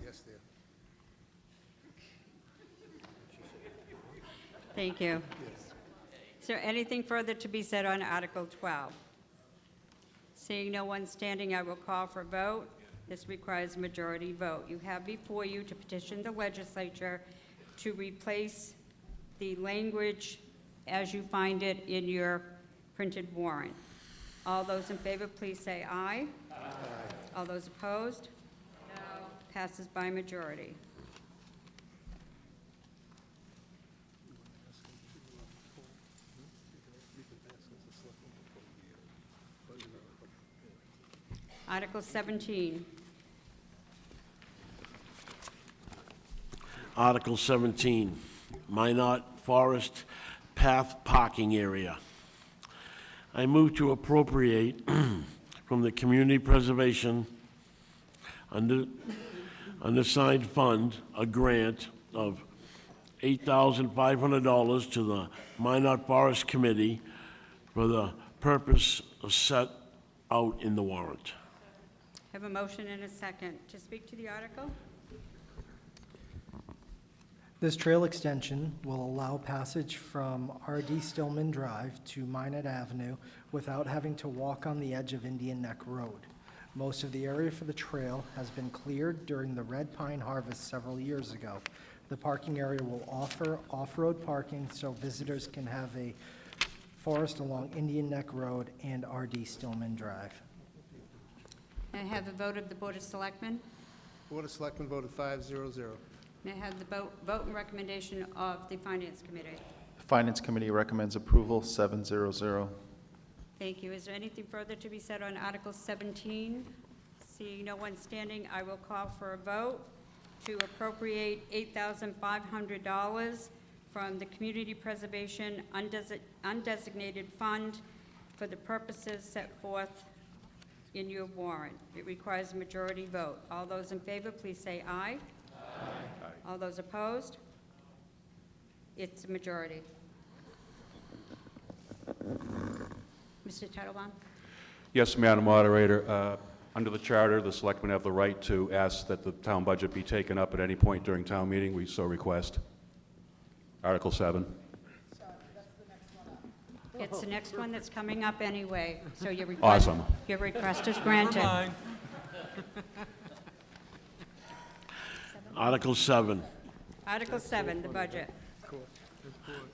Yes, dear. Thank you. Is there anything further to be said on Article 12? Seeing no one standing, I will call for a vote. This requires a majority vote. You have before you to petition the legislature to replace the language as you find it in your printed warrant. All those in favor, please say aye. Aye. All those opposed? No. Passes by majority. Article 17. Article 17, Minot Forest Path Parking Area. I move to appropriate from the Community Preservation Unassigned Fund a grant of $8,500 to the Minot Forest Committee for the purpose set out in the warrant. Have a motion and a second to speak to the article. This trail extension will allow passage from R.D. Stillman Drive to Minot Avenue without having to walk on the edge of Indian Neck Road. Most of the area for the trail has been cleared during the red pine harvest several years ago. The parking area will offer off-road parking so visitors can have a forest along Indian Neck Road and R.D. Stillman Drive. May I have a vote of the Board of Selectmen? Board of Selectmen voted 5-0-0. May I have the vote and recommendation of the Finance Committee? The Finance Committee recommends approval, 7-0-0. Thank you. Is there anything further to be said on Article 17? Seeing no one standing, I will call for a vote to appropriate $8,500 from the Community Preservation Undesignated Fund for the purposes set forth in your warrant. It requires a majority vote. All those in favor, please say aye. Aye. All those opposed? It's a majority. Mr. Titlebaum? Yes, Madam Moderator. Under the charter, the selectmen have the right to ask that the town budget be taken up at any point during town meeting. We so request. Article 7. It's the next one that's coming up anyway, so your request, Awesome. your request is granted. Article 7, Article 7, the budget.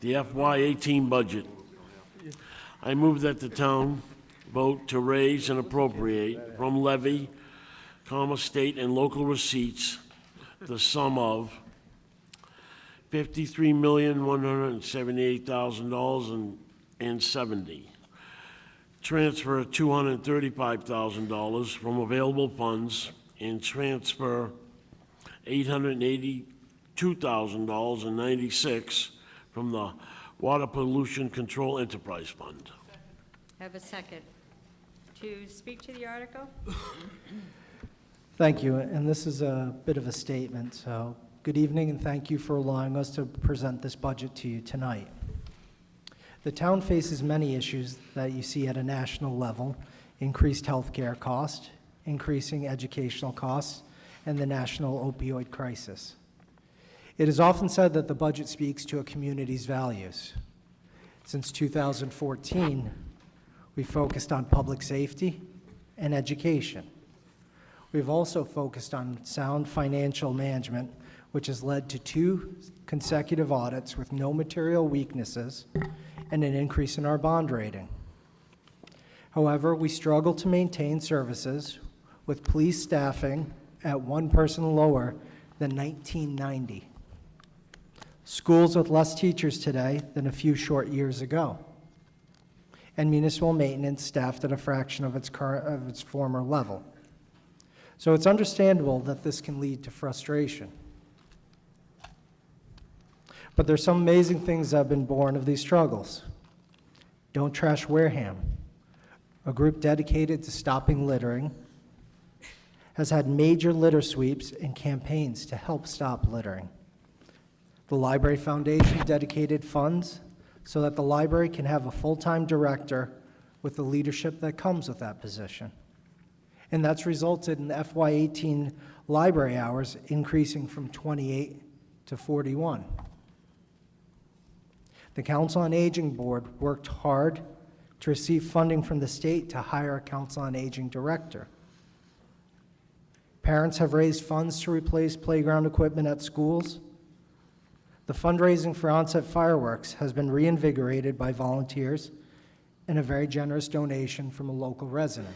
the FY18 budget. I move that the town vote to raise and appropriate from levy, state and local receipts, the sum of $53,178,000 transfer $235,000 from available funds, and transfer $882,096 from the Water Pollution Control Enterprise Fund. Have a second. To speak to the article? Thank you, and this is a bit of a statement, so good evening and thank you for allowing us to present this budget to you tonight. The town faces many issues that you see at a national level: increased healthcare costs, increasing educational costs, and the national opioid crisis. It is often said that the budget speaks to a community's values. Since 2014, we focused on public safety and education. We've also focused on sound financial management, which has led to 2 consecutive audits with no material weaknesses and an increase in our bond rating. However, we struggle to maintain services with police staffing at 1 person lower than 1990. Schools with less teachers today than a few short years ago, and municipal maintenance staffed at a fraction of its former level. So it's understandable that this can lead to frustration. But there's some amazing things that have been born of these struggles. Don't Trash Wareham, a group dedicated to stopping littering, has had major litter sweeps and campaigns to help stop littering. The Library Foundation dedicated funds so that the library can have a full-time director with the leadership that comes with that position. And that's resulted in the FY18 library hours increasing from 28 to 41. The Council on Aging Board worked hard to receive funding from the state to hire a Council on Aging director. Parents have raised funds to replace playground equipment at schools. The fundraising for onset fireworks has been reinvigorated by volunteers and a very generous donation from a local resident.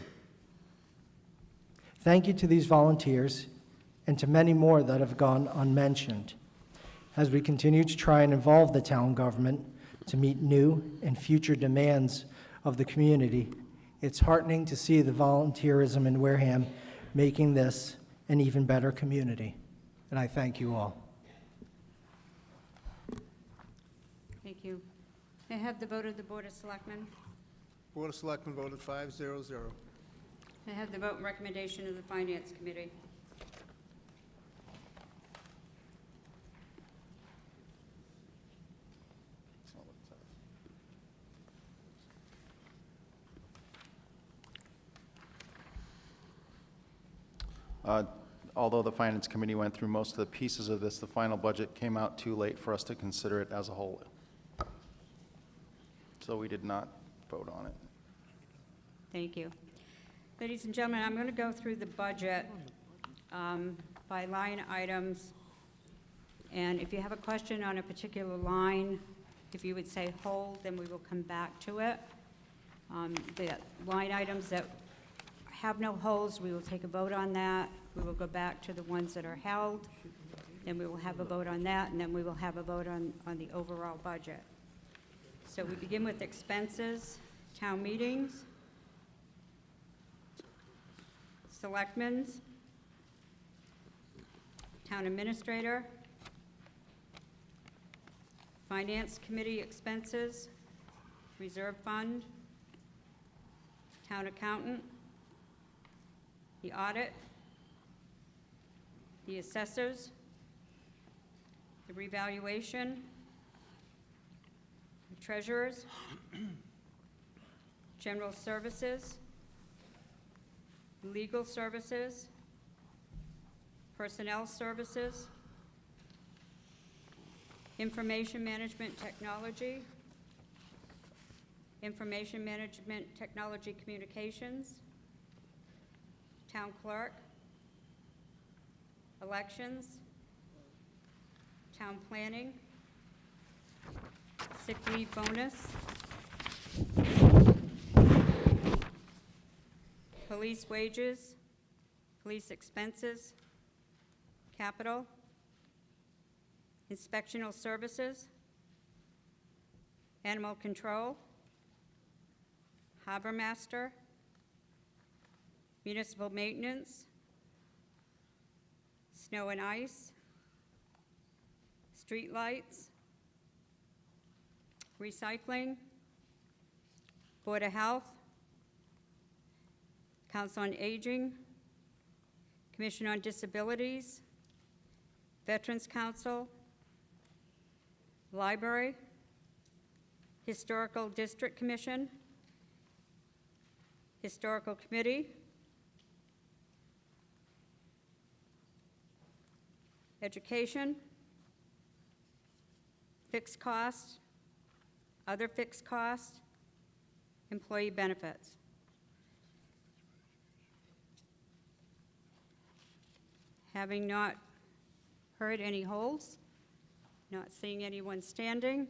Thank you to these volunteers and to many more that have gone unmentioned as we continue to try and involve the town government to meet new and future demands of the community. It's heartening to see the volunteerism in Wareham making this an even better community, and I thank you all. Thank you. May I have the vote of the Board of Selectmen? Board of Selectmen voted 5-0-0. May I have the vote and recommendation of the Finance Committee? Although the Finance Committee went through most of the pieces of this, the final budget came out too late for us to consider it as a whole. So we did not vote on it. Thank you. Ladies and gentlemen, I'm going to go through the budget by line items. And if you have a question on a particular line, if you would say hold, then we will come back to it. The line items that have no holds, we will take a vote on that. We will go back to the ones that are held. Then we will have a vote on that, and then we will have a vote on the overall budget. So we begin with expenses, town meetings, selectmen's, town administrator, finance committee expenses, reserve fund, town accountant, the audit, the assessors, the revaluation, the treasurers, general services, legal services, personnel services, information management technology, information management technology communications, town clerk, elections, town planning, sick leave bonus, police wages, police expenses, capital, inspectional services, animal control, harbor master, municipal maintenance, snow and ice, street lights, recycling, Board of Health, Council on Aging, Commission on Disabilities, Veterans Council, Library, Historical District Commission, Historical Committee, Education, fixed costs, other fixed costs, employee benefits. Having not heard any holds, not seeing anyone standing,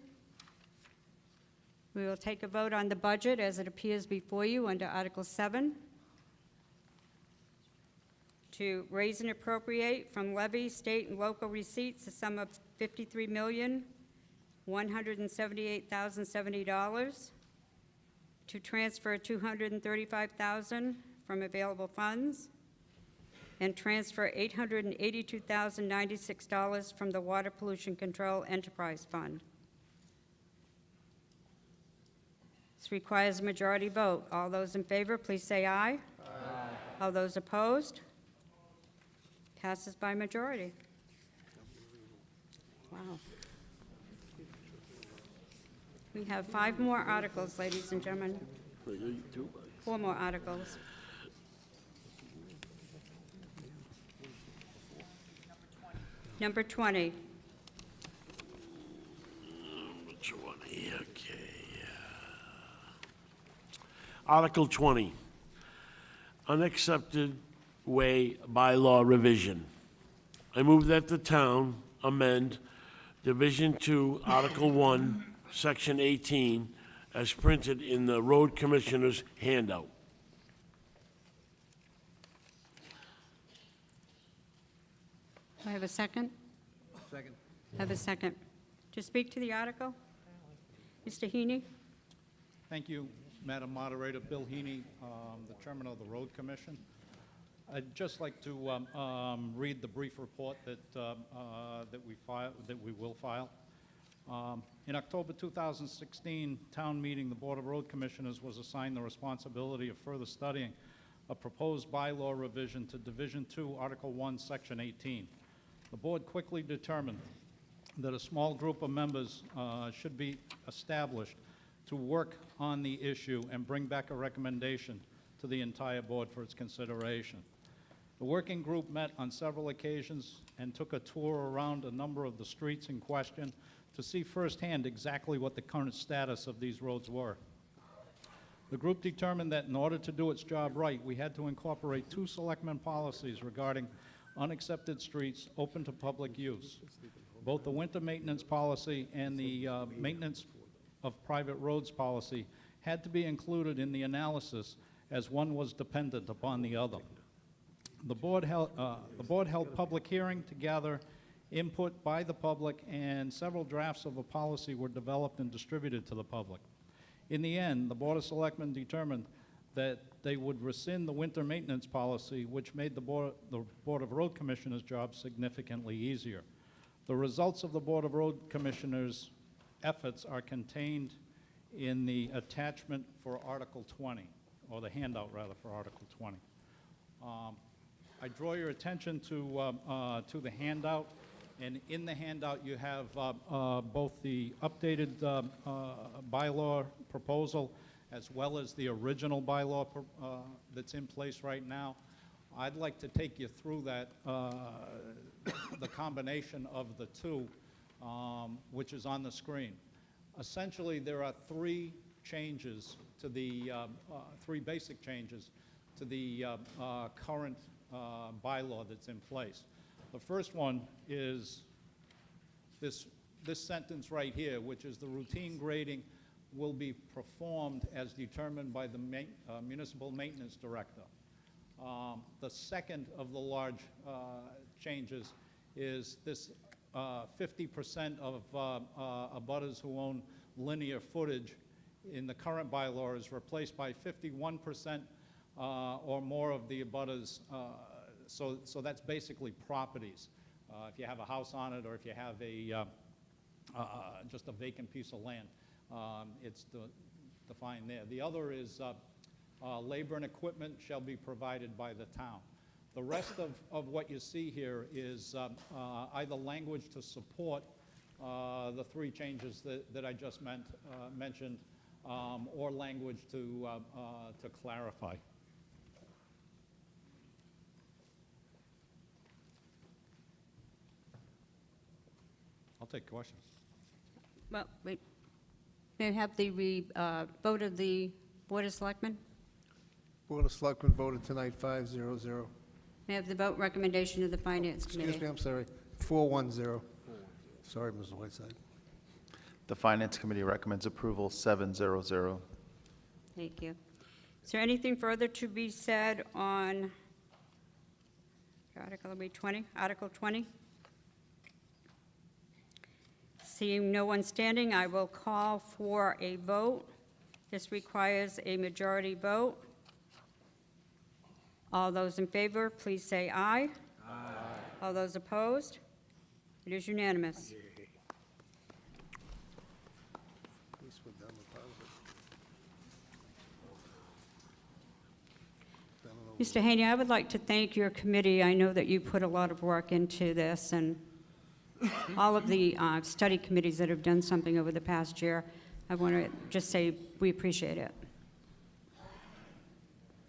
we will take a vote on the budget as it appears before you under Article 7 to raise and appropriate from levy, state, and local receipts a sum of $53,178,070, to transfer $235,000 from available funds, and transfer $882,096 from the Water Pollution Control Enterprise Fund. This requires a majority vote. All those in favor, please say aye. Aye. All those opposed? Passes by majority. Wow. We have 5 more articles, ladies and gentlemen. 4 more articles. Number 20. Which one here? Okay. Article 20, Unaccepted Way Bylaw Revision. I move that the town amend Division 2, Article 1, Section 18, as printed in the Road Commissioner's handout. Do I have a second? Second. Have a second. To speak to the article? Mr. Heaney? Thank you, Madam Moderator. Bill Heaney, the Chairman of the Road Commission. I'd just like to read the brief report that we will file. In October 2016 town meeting, the Board of Road Commissioners was assigned the responsibility of further studying a proposed bylaw revision to Division 2, Article 1, Section 18. The board quickly determined that a small group of members should be established to work on the issue and bring back a recommendation to the entire board for its consideration. The working group met on several occasions and took a tour around a number of the streets in question to see firsthand exactly what the current status of these roads were. The group determined that in order to do its job right, we had to incorporate 2 selectmen policies regarding unaccepted streets open to public use. Both the winter maintenance policy and the maintenance of private roads policy had to be included in the analysis as one was dependent upon the other. The board held public hearing to gather input by the public, and several drafts of a policy were developed and distributed to the public. In the end, the Board of Selectmen determined that they would rescind the winter maintenance policy, which made the Board of Road Commissioners' job significantly easier. The results of the Board of Road Commissioners' efforts are contained in the attachment for Article 20, or the handout rather for Article 20. I draw your attention to the handout, and in the handout you have both the updated bylaw proposal as well as the original bylaw that's in place right now. I'd like to take you through that, the combination of the two, which is on the screen. Essentially, there are three changes to the, three basic changes to the current bylaw that's in place. The first one is this sentence right here, which is the routine grading will be performed as determined by the municipal maintenance director. The second of the large changes is this 50% of abutters who own linear footage in the current bylaw is replaced by 51% or more of the abutters. So that's basically properties. If you have a house on it or if you have a just a vacant piece of land, it's defined there. The other is labor and equipment shall be provided by the town. The rest of what you see here is either language to support the three changes that I just mentioned, or language to clarify. I'll take questions. Well, wait. May I have the vote of the Board of Selectmen? Board of Selectmen voted tonight 5-0-0. May I have the vote recommendation of the Finance Committee? Excuse me, I'm sorry, 4-1-0. Sorry, Mrs. Whiteside. The Finance Committee recommends approval 7-0-0. Thank you. Is there anything further to be said on Article 20? Article 20? Seeing no one standing, I will call for a vote. This requires a majority vote. All those in favor, please say aye. Aye. All those opposed? It is unanimous. Mr. Haney, I would like to thank your committee. I know that you put a lot of work into this, and all of the study committees that have done something over the past year. I want to just say we appreciate it.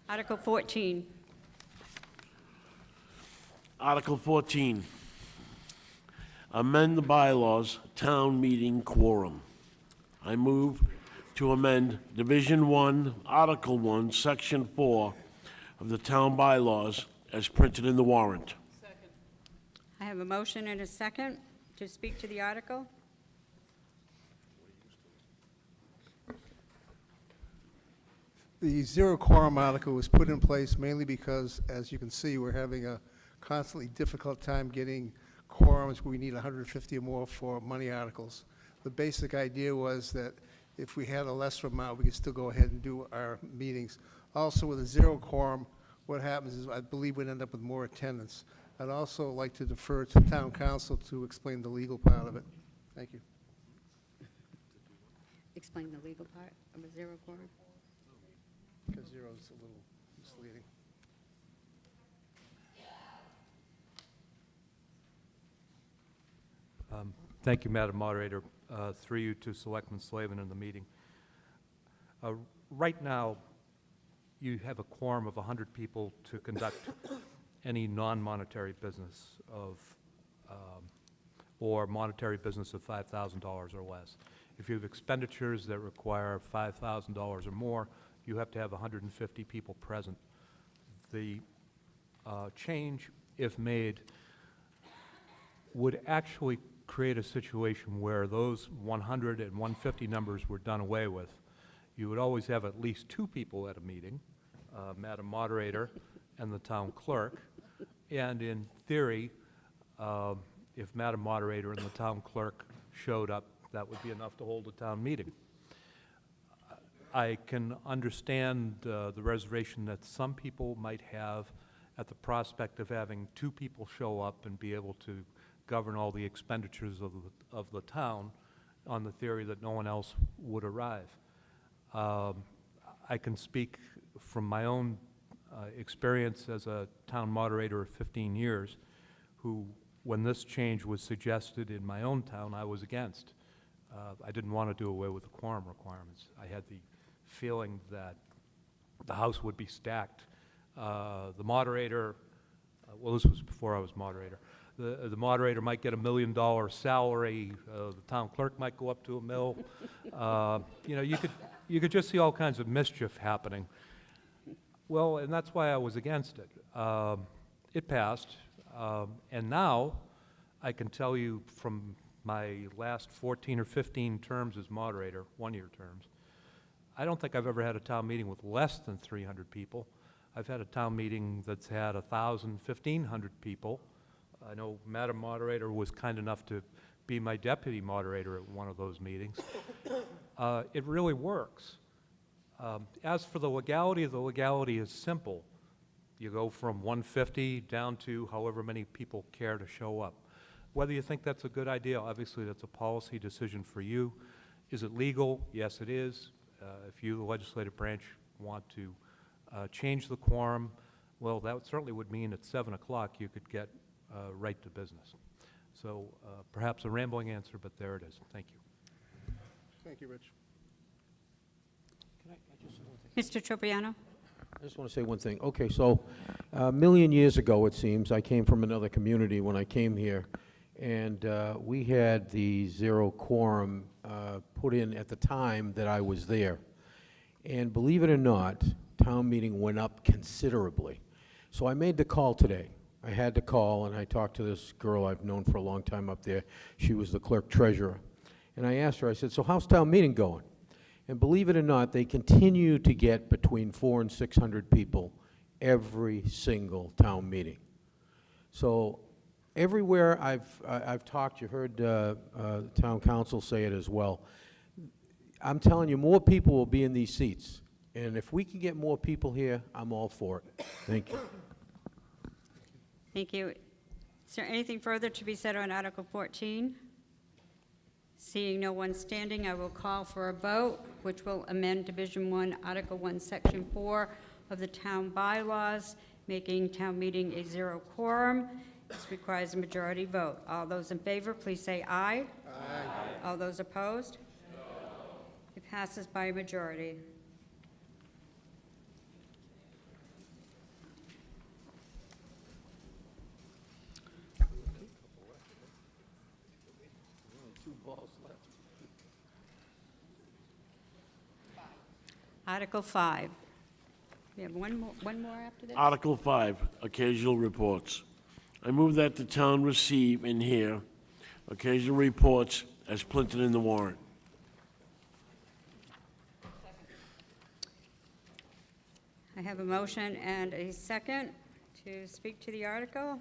Article 14. Article 14, amend the bylaws, town meeting quorum. I move to amend Division 1, Article 1, Section 4 of the town bylaws as printed in the warrant. I have a motion and a second to speak to the article. The zero quorum article was put in place mainly because, as you can see, we're having a constantly difficult time getting quorums where we need 150 or more for money articles. The basic idea was that if we had a lesser amount, we could still go ahead and do our meetings. Also, with a zero quorum, what happens is I believe we'd end up with more attendance. I'd also like to defer to town council to explain the legal part of it. Thank you. Explain the legal part of a zero quorum. Because zero is a little misleading. Thank you, Madam Moderator. Through you to Selectman Slavin in the meeting. Right now, you have a quorum of 100 people to conduct any non-monetary business of, or monetary business of $5,000 or less. If you have expenditures that require $5,000 or more, you have to have 150 people present. The change, if made, would actually create a situation where those 100 and 150 numbers were done away with. You would always have at least two people at a meeting, Madam Moderator and the town clerk. And in theory, if Madam Moderator and the town clerk showed up, that would be enough to hold a town meeting. I can understand the reservation that some people might have at the prospect of having two people show up and be able to govern all the expenditures of the town on the theory that no one else would arrive. I can speak from my own experience as a town moderator of 15 years, who, when this change was suggested in my own town, I was against. I didn't want to do away with the quorum requirements. I had the feeling that the House would be stacked. The moderator, well, this was before I was moderator. The moderator might get $1 million salary. The town clerk might go up to $1 million. You know, you could just see all kinds of mischief happening. Well, and that's why I was against it. It passed, and now I can tell you from my last 14 or 15 terms as moderator, one-year terms, I don't think I've ever had a town meeting with less than 300 people. I've had a town meeting that's had 1,000, 1,500 people. I know Madam Moderator was kind enough to be my deputy moderator at one of those meetings. It really works. As for the legality is simple. You go from 150 down to however many people care to show up. Whether you think that's a good idea, obviously that's a policy decision for you. Is it legal? Yes, it is. If you, the legislative branch, want to change the quorum, well, that certainly would mean at 7 o'clock you could get right to business. So perhaps a rambling answer, but there it is. Thank you. Thank you, Rich. Mr. Tropiano? I just want to say one thing. Okay, so a million years ago, it seems, I came from another community when I came here, and we had the zero quorum put in at the time that I was there. And believe it or not, town meeting went up considerably. So I made the call today. I had to call, and I talked to this girl I've known for a long time up there. She was the clerk treasurer. And I asked her, I said, so how's town meeting going? And believe it or not, they continue to get between 400 and 600 people every single town meeting. So everywhere I've talked, you heard town council say it as well. I'm telling you, more people will be in these seats. And if we can get more people here, I'm all for it. Thank you. Thank you. Is there anything further to be said on Article 14? Seeing no one standing, I will call for a vote, which will amend Division 1, Article 1, Section 4 of the town bylaws, making town meeting a zero quorum. This requires a majority vote. All those in favor, please say aye. Aye. All those opposed? No. It passes by a majority. Article 5. We have one more after this? Article 5, occasional reports. I move that the town receive and hear occasional reports as printed in the warrant. I have a motion and a second to speak to the article.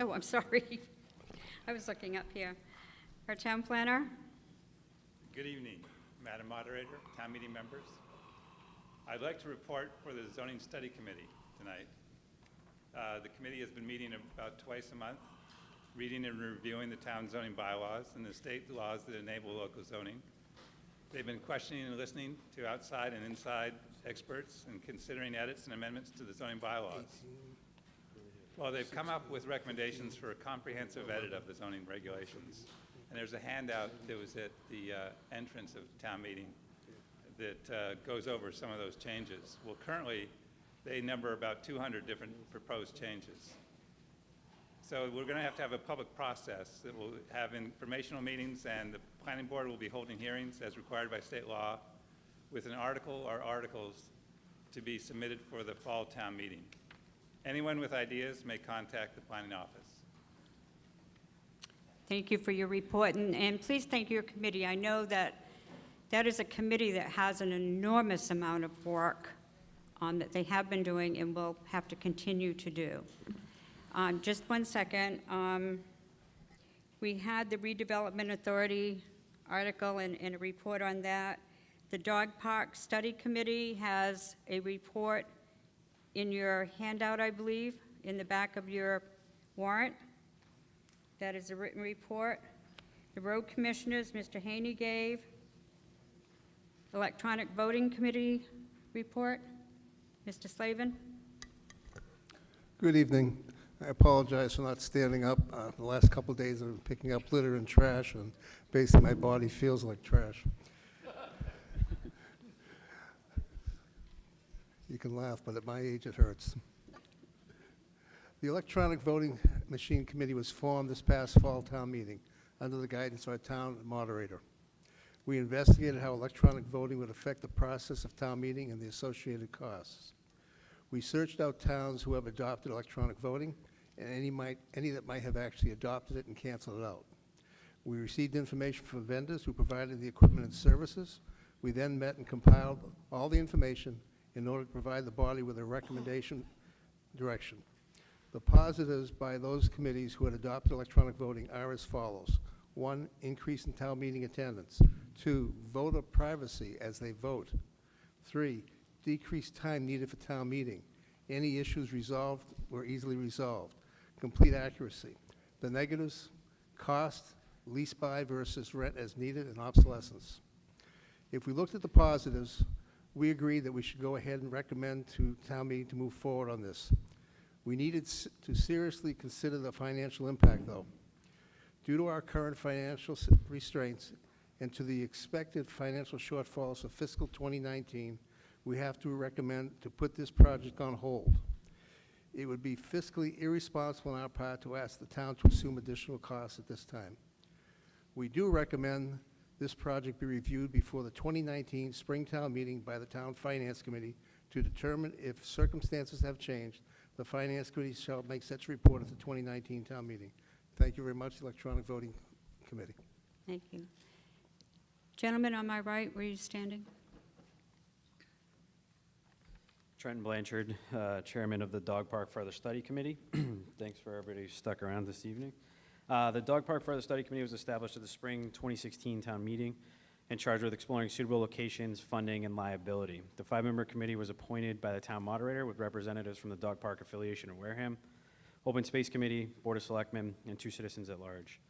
Oh, I'm sorry. I was looking up here. Our town planner. Good evening, Madam Moderator, town meeting members. I'd like to report for the Zoning Study Committee tonight. The committee has been meeting about twice a month, reading and reviewing the town zoning bylaws and the state laws that enable local zoning. They've been questioning and listening to outside and inside experts and considering edits and amendments to the zoning bylaws. Well, they've come up with recommendations for a comprehensive edit of the zoning regulations. And there's a handout that was at the entrance of town meeting that goes over some of those changes. Well, currently, they number about 200 different proposed changes. So we're going to have a public process that will have informational meetings, and the planning board will be holding hearings as required by state law with an article or articles to be submitted for the fall town meeting. Anyone with ideas may contact the planning office. Thank you for your report, and please thank your committee. I know that is a committee that has an enormous amount of work that they have been doing and will have to continue to do. Just one second. We had the Redevelopment Authority article and a report on that. The Dog Park Study Committee has a report in your handout, I believe, in the back of your warrant. That is a written report. The road commissioners, Mr. Haney gave. Electronic Voting Committee report. Mr. Slavin? Good evening. I apologize for not standing up. The last couple of days I've been picking up litter and trash, and basically my body feels like trash. You can laugh, but at my age it hurts. The Electronic Voting Machine Committee was formed this past fall town meeting under the guidance of our town moderator. We investigated how electronic voting would affect the process of town meeting and the associated costs. We searched out towns who have adopted electronic voting and any that might have actually adopted it and canceled it out. We received information from vendors who provided the equipment and services. We then met and compiled all the information in order to provide the body with a recommendation direction. The positives by those committees who had adopted electronic voting are as follows. 1, increase in town meeting attendance. 2, voter privacy as they vote. 3, decreased time needed for town meeting. Any issues resolved were easily resolved. Complete accuracy. The negatives, cost, lease buy versus rent as needed, and obsolescence. If we looked at the positives, we agreed that we should go ahead and recommend to town meeting to move forward on this. We needed to seriously consider the financial impact, though. Due to our current financial restraints and to the expected financial shortfalls for fiscal 2019, we have to recommend to put this project on hold. It would be fiscally irresponsible on our part to ask the town to assume additional costs at this time. We do recommend this project be reviewed before the 2019 Springtown meeting by the Town Finance Committee to determine if circumstances have changed. The Finance Committee shall make such report at the 2019 town meeting. Thank you very much, Electronic Voting Committee. Thank you. Gentleman on my right, where are you standing? Trenton Blanchard, Chairman of the Dog Park Further Study Committee. Thanks for everybody who stuck around this evening. The Dog Park Further Study Committee was established at the spring 2016 town meeting and charged with exploring suitable locations, funding, and liability. The 5-member committee was appointed by the town moderator with representatives from the Dog Park affiliation in Wareham, Open Space Committee, Board of Selectmen, and 2 citizens at large.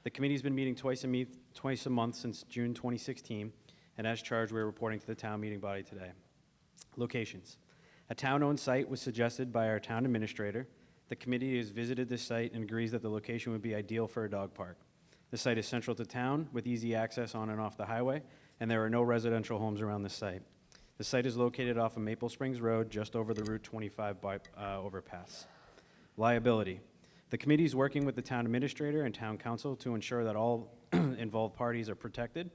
The committee's been meeting twice a month since June 2016, and as charged, we're reporting to the town meeting body today. Locations. A town-owned site was suggested by our town administrator. The committee has visited this site and agrees that the location would be ideal for a dog park. The site is central to town with easy access on and off the highway, and there are no residential homes around the site. The site is located off of Maple Springs Road, just over the Route 25 overpass. Liability. The committee is working with the town administrator and town council to ensure that all involved parties are protected.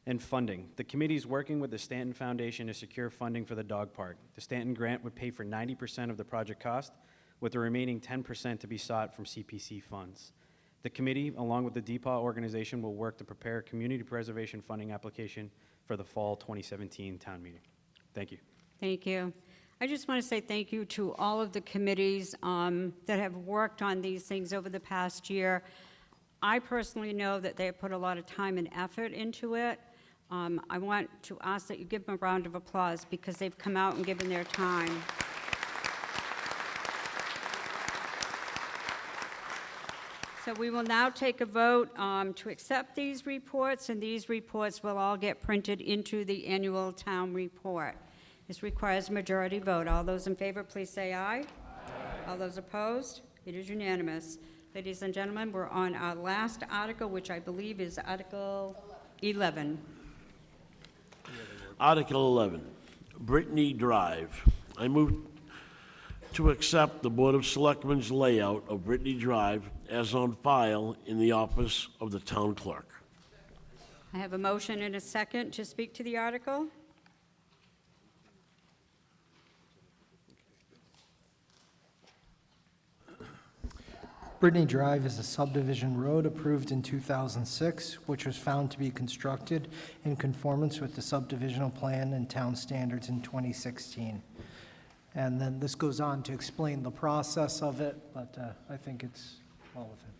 And funding. The committee is working with the Stanton Foundation to secure funding for the dog park. The Stanton grant would pay for 90% of the project cost, with the remaining 10% to be sought from CPC funds. The committee, along with the DPAW organization, will work to prepare a community preservation funding application for the fall 2017 town meeting. Thank you. Thank you. I just want to say thank you to all of the committees that have worked on these things over the past year. I personally know that they have put a lot of time and effort into it. I want to ask that you give them a round of applause because they've come out and given their time. So we will now take a vote to accept these reports, and these reports will all get printed into the annual town report. This requires a majority vote. All those in favor, please say aye. Aye. All those opposed? It is unanimous. Ladies and gentlemen, we're on our last article, which I believe is Article 11. Article 11, Brittany Drive. I move to accept the Board of Selectmen's layout of Brittany Drive as on file in the office of the town clerk. I have a motion and a second to speak to the article. Brittany Drive is a subdivision road approved in 2006, which was found to be constructed in conformance with the subdivisional plan and town standards in 2016. And then this goes on to explain the process of it, but I think it's all of it.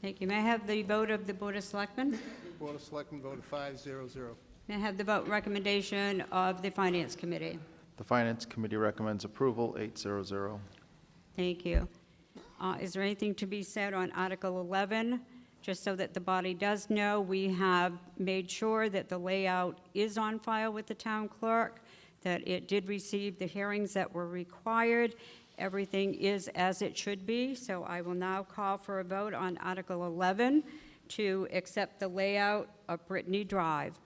Thank you. May I have the vote of the Board of Selectmen? Board of Selectmen voted 5-0-0. May I have the vote recommendation of the Finance Committee? The Finance Committee recommends approval, 8-0-0. Thank you. Is there anything to be said on Article 11? just so that the body does know, we have made sure that the layout is on file with the town clerk, that it did receive the hearings that were required. Everything is as it should be, so I will now call for a vote on Article 11 to accept the layout of Brittany Drive.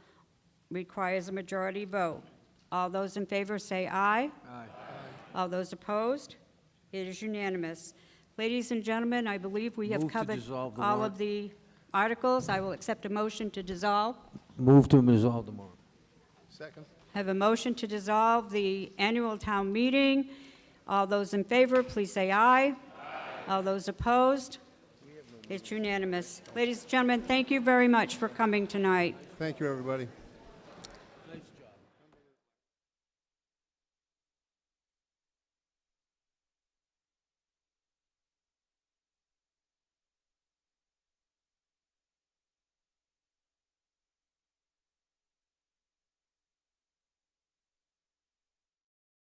Requires a majority vote. All those in favor say aye. Aye. All those opposed? It is unanimous. Ladies and gentlemen, I believe we have Move to covered dissolve the all warrant. of the articles. I will accept a motion to dissolve. Move to dissolve the warrant. Second. I have a motion to dissolve the annual town meeting. All those in favor, please say aye. All those opposed? It's unanimous. Ladies and gentlemen, thank you very much for coming tonight. Thank you, everybody.